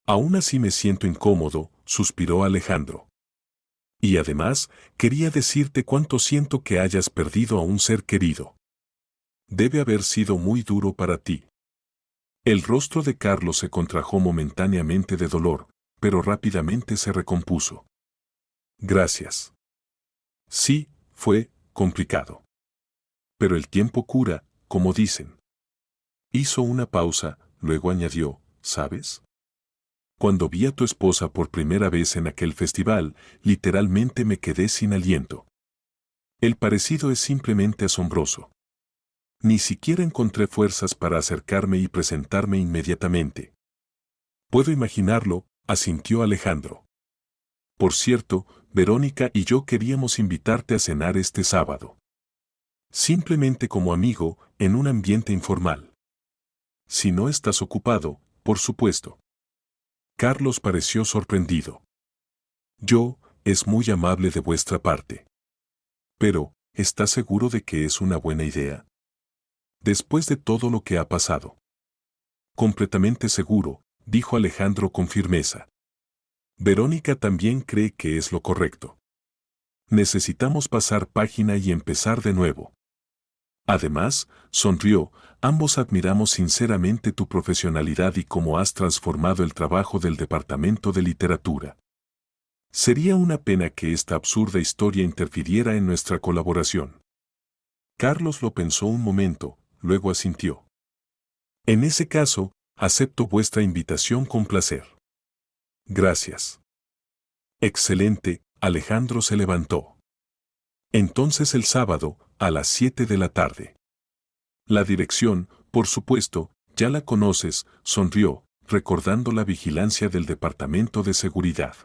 Aún así me siento incómodo, suspiró Alejandro. Y además, quería decirte cuánto siento que hayas perdido a un ser querido. Debe haber sido muy duro para ti. El rostro de Carlos se contrajo momentáneamente de dolor, pero rápidamente se recompuso. Gracias. Sí, fue complicado. Pero el tiempo cura, como dicen. Hizo una pausa, luego añadió, ¿sabes? Cuando vi a tu esposa por primera vez en aquel festival, literalmente me quedé sin aliento. El parecido es simplemente asombroso. Ni siquiera encontré fuerzas para acercarme y presentarme inmediatamente. Puedo imaginarlo, asintió Alejandro. Por cierto, Verónica y yo queríamos invitarte a cenar este sábado. Simplemente como amigo, en un ambiente informal. Si no estás ocupado, por supuesto. Carlos pareció sorprendido. Es muy amable de vuestra parte. Pero, ¿estás seguro de que es una buena idea? Después de todo lo que ha pasado. Completamente seguro, dijo Alejandro con firmeza. Verónica también cree que es lo correcto. Necesitamos pasar página y empezar de nuevo. Además, sonrió, ambos admiramos sinceramente tu profesionalidad y cómo has transformado el trabajo del Departamento de Literatura. Sería una pena que esta absurda historia interfiriera en nuestra colaboración. Carlos lo pensó un momento, luego asintió. En ese caso, acepto vuestra invitación con placer. Gracias. Excelente, Alejandro se levantó. Entonces el sábado, a las 7 de la tarde. La dirección, por supuesto, ya la conoces, sonrió, recordando la vigilancia del Departamento de Seguridad.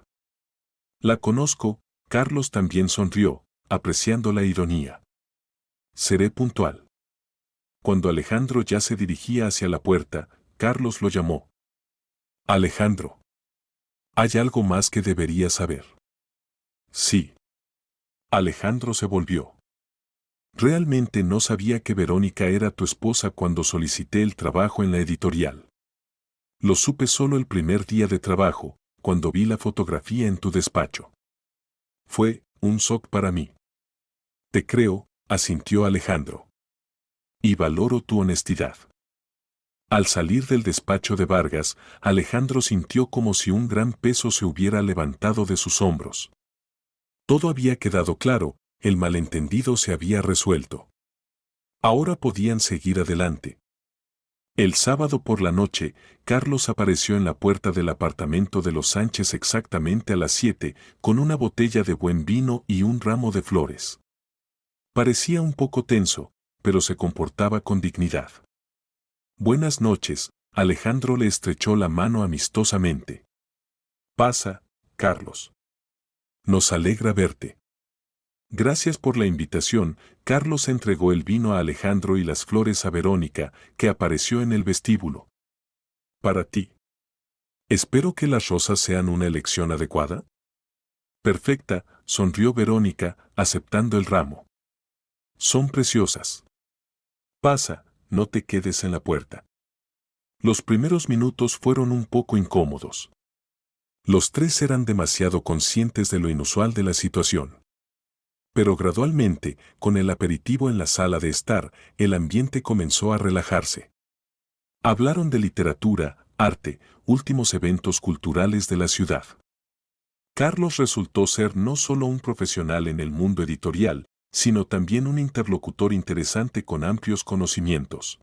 La conozco, Carlos también sonrió, apreciando la ironía. Seré puntual. Cuando Alejandro ya se dirigía hacia la puerta, Carlos lo llamó. Alejandro. Hay algo más que deberías saber. Sí. Alejandro se volvió. Realmente no sabía que Verónica era tu esposa cuando solicité el trabajo en la editorial. Lo supe solo el primer día de trabajo, cuando vi la fotografía en tu despacho. Fue un shock para mí. Te creo, asintió Alejandro. Y valoro tu honestidad. Al salir del despacho de Vargas, Alejandro sintió como si un gran peso se hubiera levantado de sus hombros. Todo había quedado claro, el malentendido se había resuelto. Ahora podían seguir adelante. El sábado por la noche, Carlos apareció en la puerta del apartamento de los Sánchez exactamente a las 7, con una botella de buen vino y un ramo de flores. Parecía un poco tenso, pero se comportaba con dignidad. Buenas noches, Alejandro le estrechó la mano amistosamente. Pasa, Carlos. Nos alegra verte. Gracias por la invitación, Carlos entregó el vino a Alejandro y las flores a Verónica, que apareció en el vestíbulo. Para ti. Espero que las rosas sean una elección adecuada. Perfecta, sonrió Verónica, aceptando el ramo. Son preciosas. Pasa, no te quedes en la puerta. Los primeros minutos fueron un poco incómodos. Los tres eran demasiado conscientes de lo inusual de la situación. Pero gradualmente, con el aperitivo en la sala de estar, el ambiente comenzó a relajarse. Hablaron de literatura, arte, últimos eventos culturales de la ciudad. Carlos resultó ser no solo un profesional en el mundo editorial, sino también un interlocutor interesante con amplios conocimientos.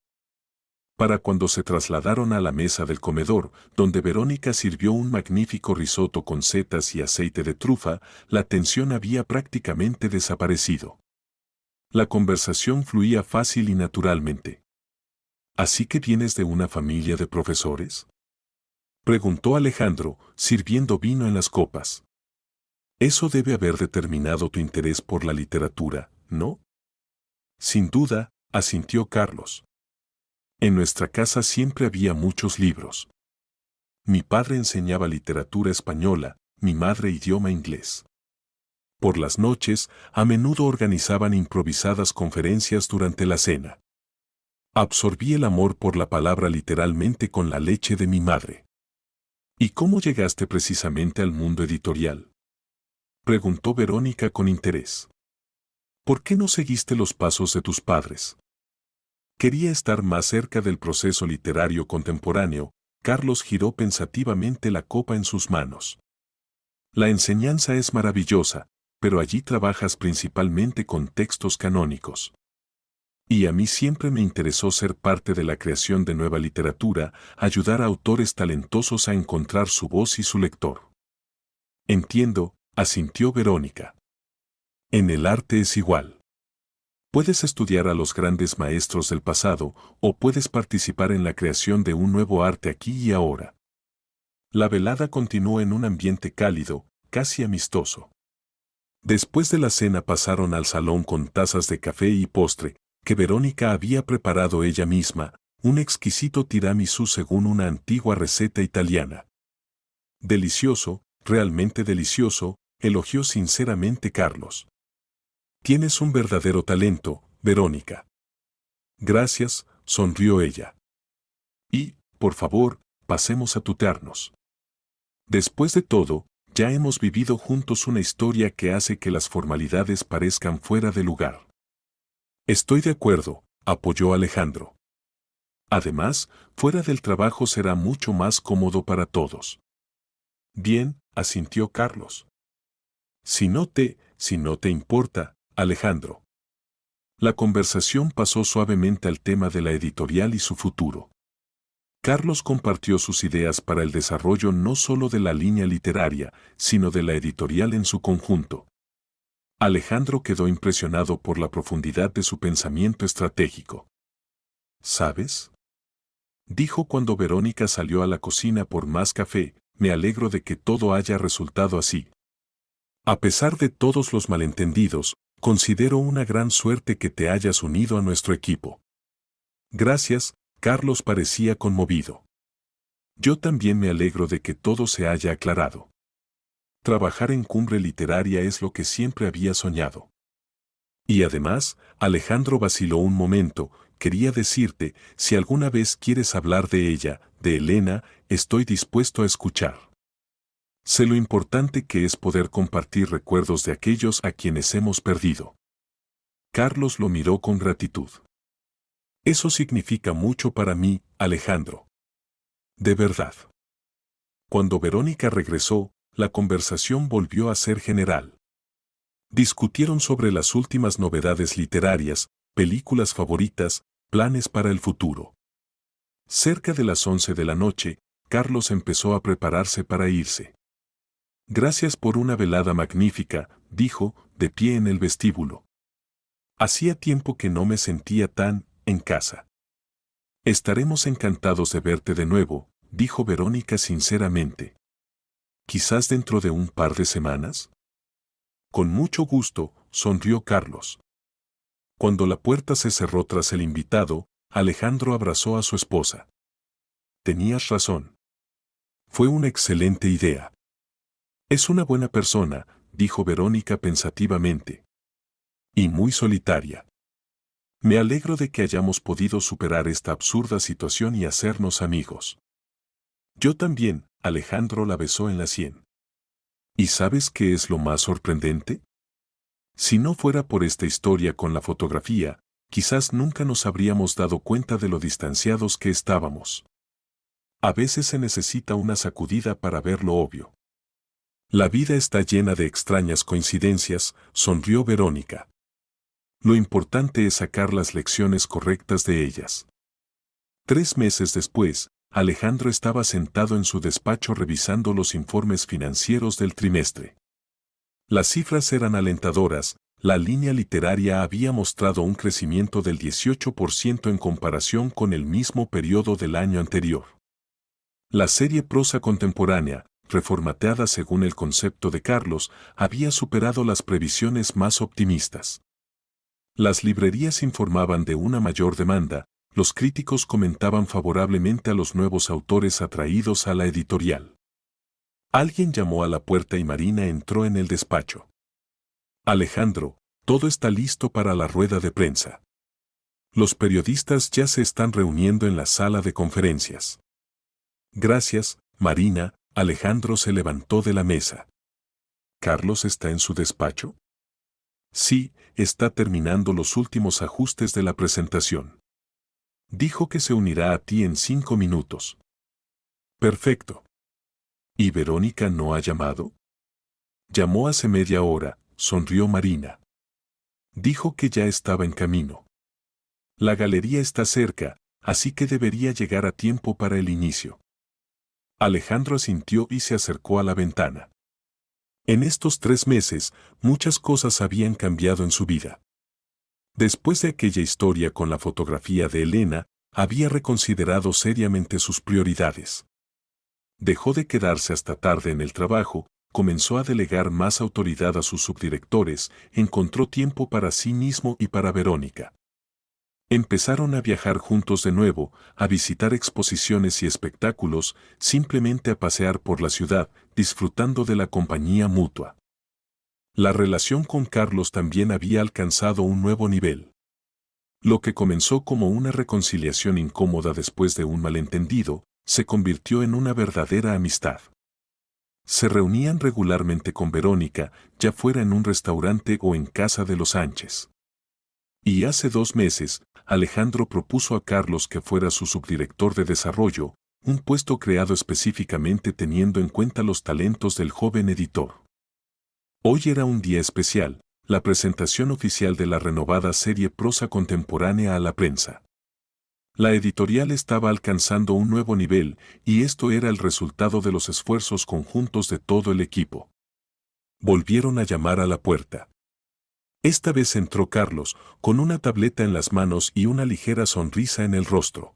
Para cuando se trasladaron a la mesa del comedor, donde Verónica sirvió un magnífico risotto con setas y aceite de trufa, la tensión había prácticamente desaparecido. La conversación fluía fácil y naturalmente. ¿Así que vienes de una familia de profesores? Preguntó Alejandro, sirviendo vino en las copas. Eso debe haber determinado tu interés por la literatura, ¿no? Sin duda, asintió Carlos. En nuestra casa siempre había muchos libros. Mi padre enseñaba literatura española, mi madre idioma inglés. Por las noches, a menudo organizaban improvisadas conferencias durante la cena. Absorbí el amor por la palabra literalmente con la leche de mi madre. ¿Y cómo llegaste precisamente al mundo editorial? Preguntó Verónica con interés. ¿Por qué no seguiste los pasos de tus padres? Quería estar más cerca del proceso literario contemporáneo. Carlos giró pensativamente la copa en sus manos. La enseñanza es maravillosa, pero allí trabajas principalmente con textos canónicos. Y a mí siempre me interesó ser parte de la creación de nueva literatura, ayudar a autores talentosos a encontrar su voz y su lector. Entiendo, asintió Verónica. En el arte es igual. Puedes estudiar a los grandes maestros del pasado o puedes participar en la creación de un nuevo arte aquí y ahora. La velada continuó en un ambiente cálido, casi amistoso. Después de la cena pasaron al salón con tazas de café y postre, que Verónica había preparado ella misma, un exquisito tiramisú según una antigua receta italiana. Delicioso, realmente delicioso, elogió sinceramente Carlos. Tienes un verdadero talento, Verónica. Gracias, sonrió ella. Y, por favor, pasemos a tutearnos. Después de todo, ya hemos vivido juntos una historia que hace que las formalidades parezcan fuera de lugar. Estoy de acuerdo, apoyó Alejandro. Además, fuera del trabajo será mucho más cómodo para todos. Bien, asintió Carlos. Si no te importa, Alejandro. La conversación pasó suavemente al tema de la editorial y su futuro. Carlos compartió sus ideas para el desarrollo no solo de la línea literaria, sino de la editorial en su conjunto. Alejandro quedó impresionado por la profundidad de su pensamiento estratégico. ¿Sabes?, dijo cuando Verónica salió a la cocina por más café, me alegro de que todo haya resultado así. A pesar de todos los malentendidos, considero una gran suerte que te hayas unido a nuestro equipo. Gracias, Carlos parecía conmovido. Yo también me alegro de que todo se haya aclarado. Trabajar en Cumbre Literaria es lo que siempre había soñado. Y además, Alejandro vaciló un momento, quería decirte, si alguna vez quieres hablar de ella, de Elena, estoy dispuesto a escuchar. Sé lo importante que es poder compartir recuerdos de aquellos a quienes hemos perdido. Carlos lo miró con gratitud. Eso significa mucho para mí, Alejandro. De verdad. Cuando Verónica regresó, la conversación volvió a ser general. Discutieron sobre las últimas novedades literarias, películas favoritas, planes para el futuro. Cerca de las 11 de la noche, Carlos empezó a prepararse para irse. Gracias por una velada magnífica, dijo, de pie en el vestíbulo. Hacía tiempo que no me sentía tan en casa. Estaremos encantados de verte de nuevo, dijo Verónica sinceramente. ¿Quizás dentro de un par de semanas? Con mucho gusto, sonrió Carlos. Cuando la puerta se cerró tras el invitado, Alejandro abrazó a su esposa. Tenías razón. Fue una excelente idea. Es una buena persona, dijo Verónica pensativamente. Y muy solitaria. Me alegro de que hayamos podido superar esta absurda situación y hacernos amigos. Yo también, Alejandro la besó en la sien. ¿Y sabes qué es lo más sorprendente? Si no fuera por esta historia con la fotografía, quizás nunca nos habríamos dado cuenta de lo distanciados que estábamos. A veces se necesita una sacudida para ver lo obvio. La vida está llena de extrañas coincidencias, sonrió Verónica. Lo importante es sacar las lecciones correctas de ellas. 3 meses después, Alejandro estaba sentado en su despacho revisando los informes financieros del trimestre. Las cifras eran alentadoras, la línea literaria había mostrado un crecimiento del 18% en comparación con el mismo periodo del año anterior. La serie prosa contemporánea, reformateada según el concepto de Carlos, había superado las previsiones más optimistas. Las librerías informaban de una mayor demanda, los críticos comentaban favorablemente a los nuevos autores atraídos a la editorial. Alguien llamó a la puerta y Marina entró en el despacho. Alejandro, todo está listo para la rueda de prensa. Los periodistas ya se están reuniendo en la sala de conferencias. Gracias, Marina. Alejandro se levantó de la mesa. ¿Carlos está en su despacho? Sí, está terminando los últimos ajustes de la presentación. Dijo que se unirá a ti en 5 minutos. Perfecto. ¿Y Verónica no ha llamado? Llamó hace media hora, sonrió Marina. Dijo que ya estaba en camino. La galería está cerca, así que debería llegar a tiempo para el inicio. Alejandro asintió y se acercó a la ventana. En estos 3 meses, muchas cosas habían cambiado en su vida. Después de aquella historia con la fotografía de Elena, había reconsiderado seriamente sus prioridades. Dejó de quedarse hasta tarde en el trabajo, comenzó a delegar más autoridad a sus subdirectores, encontró tiempo para sí mismo y para Verónica. Empezaron a viajar juntos de nuevo, a visitar exposiciones y espectáculos, simplemente a pasear por la ciudad, disfrutando de la compañía mutua. La relación con Carlos también había alcanzado un nuevo nivel. Lo que comenzó como una reconciliación incómoda después de un malentendido, se convirtió en una verdadera amistad. Se reunían regularmente con Verónica, ya fuera en un restaurante o en casa de los Sánchez. Y hace 2 meses, Alejandro propuso a Carlos que fuera su subdirector de desarrollo, un puesto creado específicamente teniendo en cuenta los talentos del joven editor. Hoy era un día especial, la presentación oficial de la renovada serie prosa contemporánea a la prensa. La editorial estaba alcanzando un nuevo nivel, y esto era el resultado de los esfuerzos conjuntos de todo el equipo. Volvieron a llamar a la puerta. Esta vez entró Carlos, con una tableta en las manos y una ligera sonrisa en el rostro.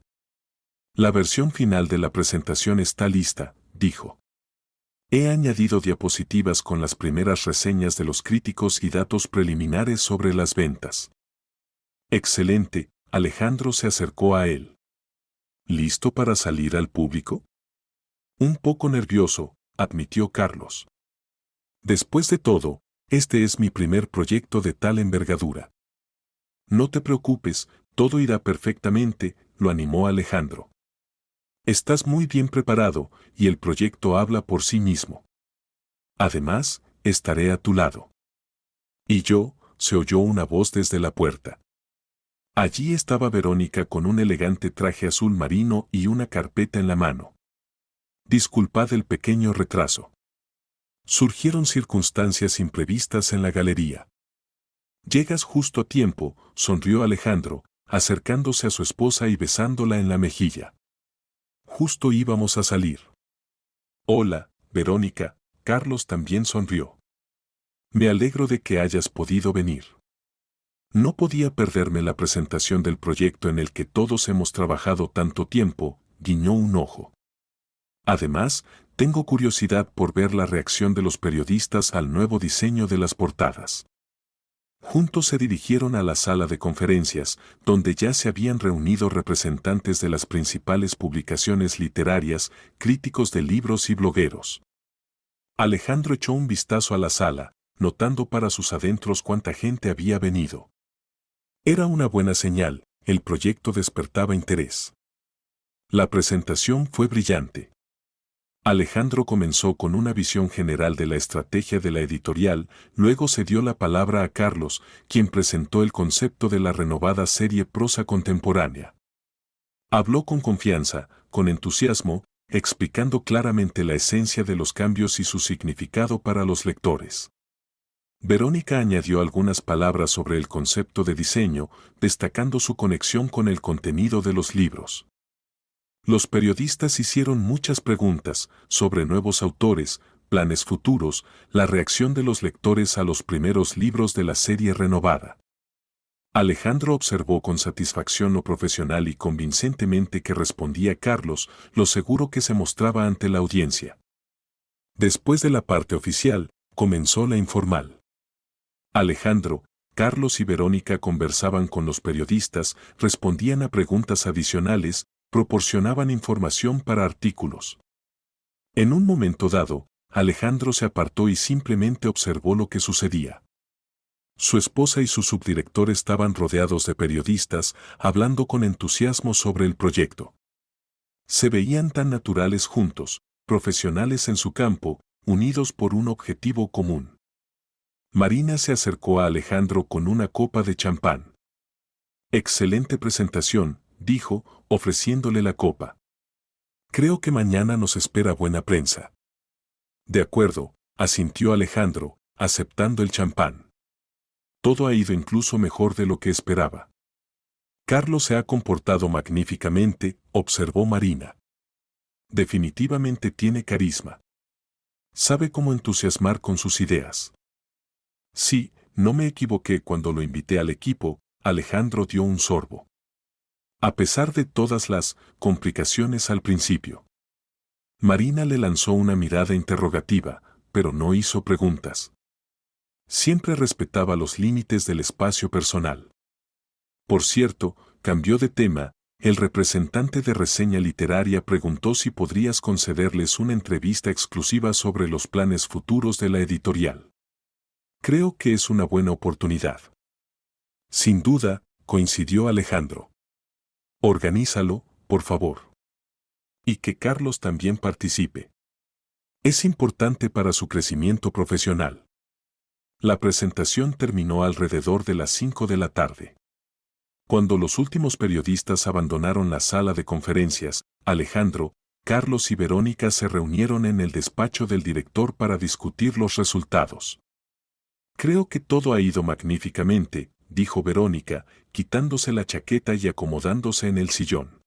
La versión final de la presentación está lista, dijo. He añadido diapositivas con las primeras reseñas de los críticos y datos preliminares sobre las ventas. Excelente, Alejandro se acercó a él. ¿Listo para salir al público? Un poco nervioso, admitió Carlos. Después de todo, este es mi primer proyecto de tal envergadura. No te preocupes, todo irá perfectamente, lo animó Alejandro. Estás muy bien preparado, y el proyecto habla por sí mismo. Además, estaré a tu lado. Y yo, se oyó una voz desde la puerta. Allí estaba Verónica con un elegante traje azul marino y una carpeta en la mano. Disculpad el pequeño retraso. Surgieron circunstancias imprevistas en la galería. Llegas justo a tiempo, sonrió Alejandro, acercándose a su esposa y besándola en la mejilla. Justo íbamos a salir. Hola, Verónica, Carlos también sonrió. Me alegro de que hayas podido venir. No podía perderme la presentación del proyecto en el que todos hemos trabajado tanto tiempo, guiñó un ojo. Además, tengo curiosidad por ver la reacción de los periodistas al nuevo diseño de las portadas. Juntos se dirigieron a la sala de conferencias, donde ya se habían reunido representantes de las principales publicaciones literarias, críticos de libros y blogueros. Alejandro echó un vistazo a la sala, notando para sus adentros cuánta gente había venido. Era una buena señal, el proyecto despertaba interés. La presentación fue brillante. Alejandro comenzó con una visión general de la estrategia de la editorial, luego se dio la palabra a Carlos, quien presentó el concepto de la renovada serie Prosa Contemporánea. Habló con confianza, con entusiasmo, explicando claramente la esencia de los cambios y su significado para los lectores. Verónica añadió algunas palabras sobre el concepto de diseño, destacando su conexión con el contenido de los libros. Los periodistas hicieron muchas preguntas sobre nuevos autores, planes futuros, la reacción de los lectores a los primeros libros de la serie renovada. Alejandro observó con satisfacción lo profesional y convincentemente que respondía Carlos, lo seguro que se mostraba ante la audiencia. Después de la parte oficial, comenzó la informal. Alejandro, Carlos y Verónica conversaban con los periodistas, respondían a preguntas adicionales, proporcionaban información para artículos. En un momento dado, Alejandro se apartó y simplemente observó lo que sucedía. Su esposa y su subdirector estaban rodeados de periodistas, hablando con entusiasmo sobre el proyecto. Se veían tan naturales juntos, profesionales en su campo, unidos por un objetivo común. Marina se acercó a Alejandro con una copa de champán. Excelente presentación, dijo, ofreciéndole la copa. Creo que mañana nos espera buena prensa. De acuerdo, asintió Alejandro, aceptando el champán. Todo ha ido incluso mejor de lo que esperaba. Carlos se ha comportado magníficamente, observó Marina. Definitivamente tiene carisma. Sabe cómo entusiasmar con sus ideas. Sí, no me equivoqué cuando lo invité al equipo, Alejandro dio un sorbo. A pesar de todas las complicaciones al principio. Marina le lanzó una mirada interrogativa, pero no hizo preguntas. Siempre respetaba los límites del espacio personal. Por cierto, cambió de tema, el representante de reseña literaria preguntó si podrías concederles una entrevista exclusiva sobre los planes futuros de la editorial. Creo que es una buena oportunidad. Sin duda, coincidió Alejandro. Organízalo, por favor. Y que Carlos también participe. Es importante para su crecimiento profesional. La presentación terminó alrededor de las 5 de la tarde. Cuando los últimos periodistas abandonaron la sala de conferencias, Alejandro, Carlos y Verónica se reunieron en el despacho del director para discutir los resultados. Creo que todo ha ido magníficamente, dijo Verónica, quitándose la chaqueta y acomodándose en el sillón.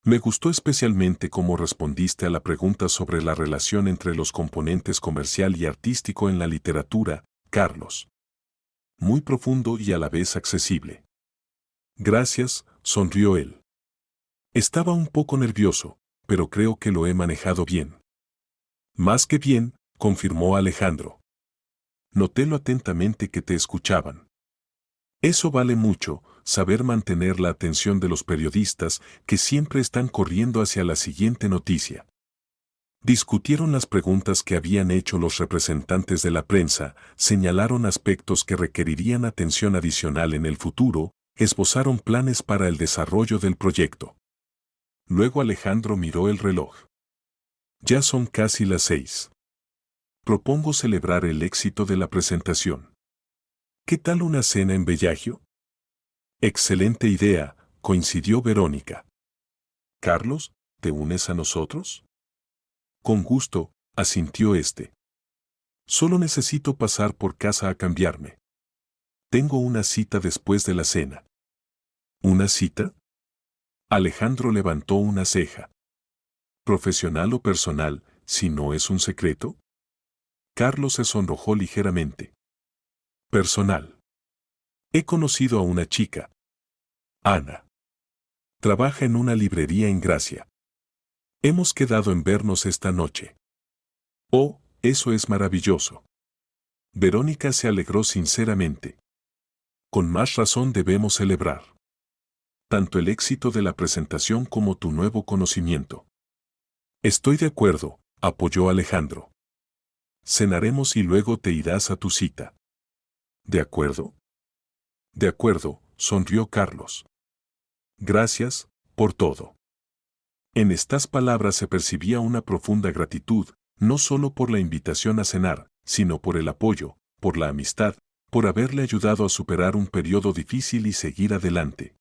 Me gustó especialmente cómo respondiste a la pregunta sobre la relación entre los componentes comercial y artístico en la literatura, Carlos. Muy profundo y a la vez accesible. Gracias, sonrió él. Estaba un poco nervioso, pero creo que lo he manejado bien. Más que bien, confirmó Alejandro. Noté lo atentamente que te escuchaban. Eso vale mucho, saber mantener la atención de los periodistas que siempre están corriendo hacia la siguiente noticia. Discutieron las preguntas que habían hecho los representantes de la prensa, señalaron aspectos que requerirían atención adicional en el futuro, esbozaron planes para el desarrollo del proyecto. Luego Alejandro miró el reloj. Ya son casi las 6. Propongo celebrar el éxito de la presentación. ¿Qué tal una cena en Bellagio? Excelente idea, coincidió Verónica. Carlos, ¿te unes a nosotros? Con gusto, asintió este. Solo necesito pasar por casa a cambiarme. Tengo una cita después de la cena. ¿Una cita? Alejandro levantó una ceja. ¿Profesional o personal, si no es un secreto? Carlos se sonrojó ligeramente. Personal. He conocido a una chica. Ana. Trabaja en una librería en Gracia. Hemos quedado en vernos esta noche. Oh, eso es maravilloso. Verónica se alegró sinceramente. Con más razón debemos celebrar. Tanto el éxito de la presentación como tu nuevo conocimiento. Estoy de acuerdo, apoyó Alejandro. Cenaremos y luego te irás a tu cita. ¿De acuerdo? De acuerdo, sonrió Carlos. Gracias, por todo. En estas palabras se percibía una profunda gratitud, no solo por la invitación a cenar, sino por el apoyo, por la amistad, por haberle ayudado a superar un periodo difícil y seguir adelante.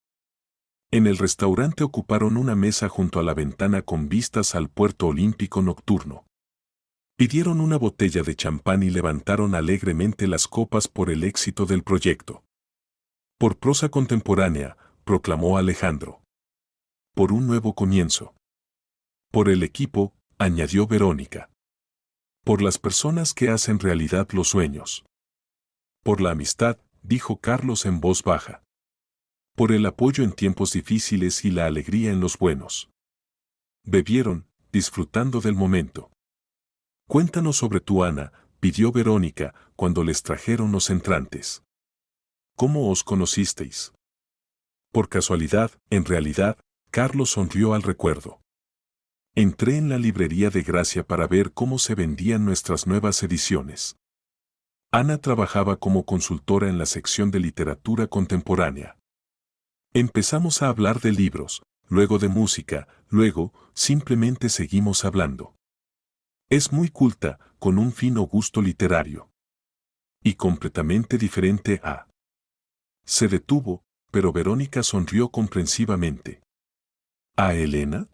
En el restaurante ocuparon una mesa junto a la ventana con vistas al puerto olímpico nocturno. Pidieron una botella de champán y levantaron alegremente las copas por el éxito del proyecto. Por prosa contemporánea, proclamó Alejandro. Por un nuevo comienzo. Por el equipo, añadió Verónica. Por las personas que hacen realidad los sueños. Por la amistad, dijo Carlos en voz baja. Por el apoyo en tiempos difíciles y la alegría en los buenos. Bebieron, disfrutando del momento. Cuéntanos sobre tu Ana, pidió Verónica, cuando les trajeron los entrantes. ¿Cómo os conocisteis? Por casualidad, en realidad, Carlos sonrió al recuerdo. Entré en la librería de Gracia para ver cómo se vendían nuestras nuevas ediciones. Ana trabajaba como consultora en la sección de literatura contemporánea. Empezamos a hablar de libros, luego de música, luego, simplemente seguimos hablando. Es muy culta, con un fino gusto literario. Y completamente diferente a... Se detuvo, pero Verónica sonrió comprensivamente. ¿A Elena?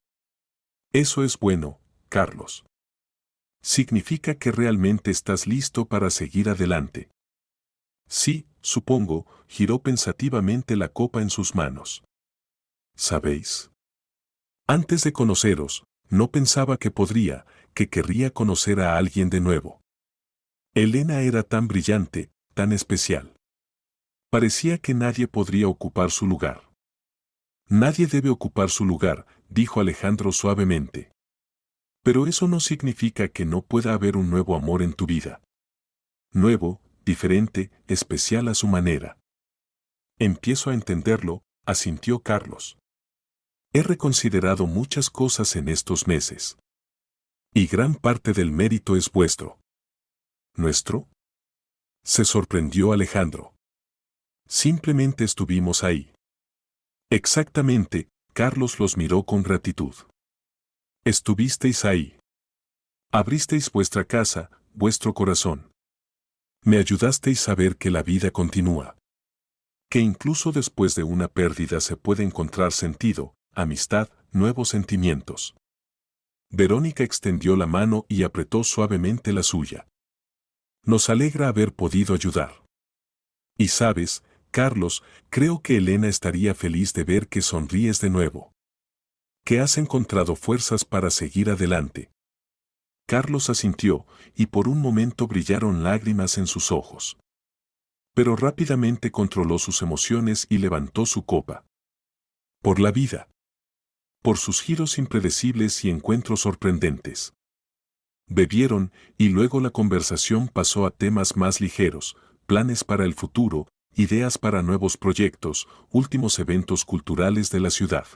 Eso es bueno, Carlos. Significa que realmente estás listo para seguir adelante. Sí, supongo, giró pensativamente la copa en sus manos. ¿Sabéis? Antes de conoceros, no pensaba que querría conocer a alguien de nuevo. Elena era tan brillante, tan especial. Parecía que nadie podría ocupar su lugar. Nadie debe ocupar su lugar, dijo Alejandro suavemente. Pero eso no significa que no pueda haber un nuevo amor en tu vida. Nuevo, diferente, especial a su manera. Empiezo a entenderlo, asintió Carlos. He reconsiderado muchas cosas en estos meses. Y gran parte del mérito es vuestro. ¿Nuestro? Se sorprendió Alejandro. Simplemente estuvimos ahí. Exactamente, Carlos los miró con gratitud. Estuvisteis ahí. Abristeis vuestra casa, vuestro corazón. Me ayudasteis a ver que la vida continúa. Que incluso después de una pérdida se puede encontrar sentido, amistad, nuevos sentimientos. Verónica extendió la mano y apretó suavemente la suya. Nos alegra haber podido ayudar. Y sabes, Carlos, creo que Elena estaría feliz de ver que sonríes de nuevo. Que has encontrado fuerzas para seguir adelante. Carlos asintió, y por un momento brillaron lágrimas en sus ojos. Pero rápidamente controló sus emociones y levantó su copa. Por la vida. Por sus giros impredecibles y encuentros sorprendentes. Bebieron, y luego la conversación pasó a temas más ligeros, planes para el futuro, ideas para nuevos proyectos, últimos eventos culturales de la ciudad.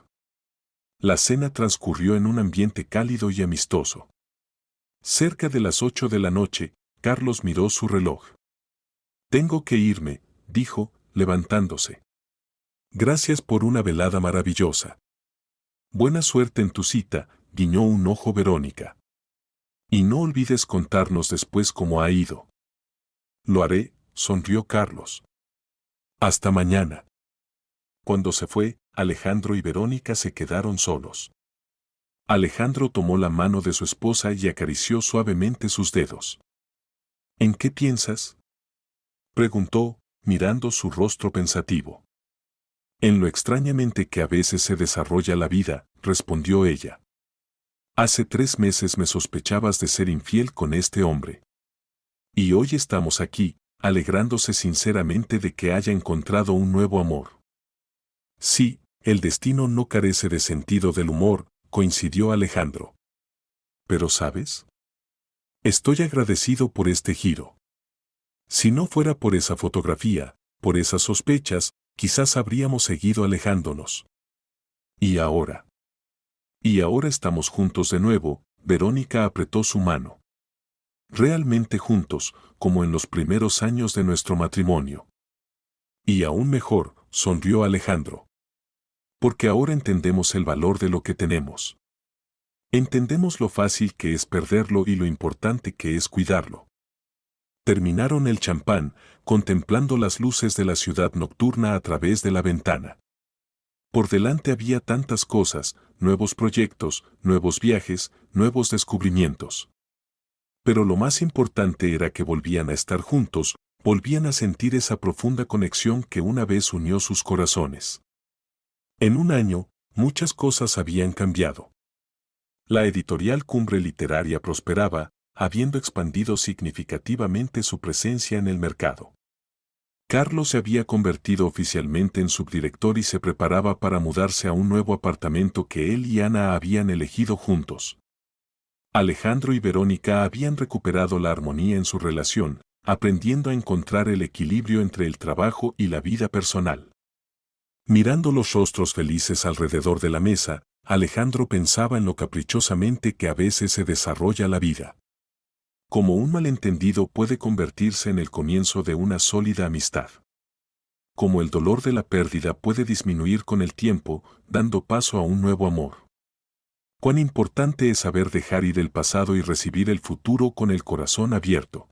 La cena transcurrió en un ambiente cálido y amistoso. Cerca de las 8 de la noche, Carlos miró su reloj. Tengo que irme, dijo, levantándose. Gracias por una velada maravillosa. Buena suerte en tu cita, guiñó un ojo Verónica. Y no olvides contarnos después cómo ha ido. Lo haré, sonrió Carlos. Hasta mañana. Cuando se fue, Alejandro y Verónica se quedaron solos. Alejandro tomó la mano de su esposa y acarició suavemente sus dedos. ¿En qué piensas?, preguntó, mirando su rostro pensativo. En lo extrañamente que a veces se desarrolla la vida, respondió ella. Hace 3 meses me sospechabas de ser infiel con este hombre. Y hoy estamos aquí, alegrándose sinceramente de que haya encontrado un nuevo amor. Sí, el destino no carece de sentido del humor, coincidió Alejandro. Pero ¿sabes? Estoy agradecido por este giro. Si no fuera por esa fotografía, por esas sospechas, quizás habríamos seguido alejándonos. ¿Y ahora? Y ahora estamos juntos de nuevo, Verónica apretó su mano. Realmente juntos, como en los primeros años de nuestro matrimonio. Y aún mejor, sonrió Alejandro. Porque ahora entendemos el valor de lo que tenemos. Entendemos lo fácil que es perderlo y lo importante que es cuidarlo. Terminaron el champán, contemplando las luces de la ciudad nocturna a través de la ventana. Por delante había tantas cosas, nuevos proyectos, nuevos viajes, nuevos descubrimientos. Pero lo más importante era que volvían a estar juntos, volvían a sentir esa profunda conexión que una vez unió sus corazones. En un año, muchas cosas habían cambiado. La editorial Cumbre Literaria prosperaba, habiendo expandido significativamente su presencia en el mercado. Carlos se había convertido oficialmente en subdirector y se preparaba para mudarse a un nuevo apartamento que él y Ana habían elegido juntos. Alejandro y Verónica habían recuperado la armonía en su relación, aprendiendo a encontrar el equilibrio entre el trabajo y la vida personal. Mirando los rostros felices alrededor de la mesa, Alejandro pensaba en lo caprichosamente que a veces se desarrolla la vida. Como un malentendido puede convertirse en el comienzo de una sólida amistad. Como el dolor de la pérdida puede disminuir con el tiempo, dando paso a un nuevo amor. Cuán importante es saber dejar ir el pasado y recibir el futuro con el corazón abierto.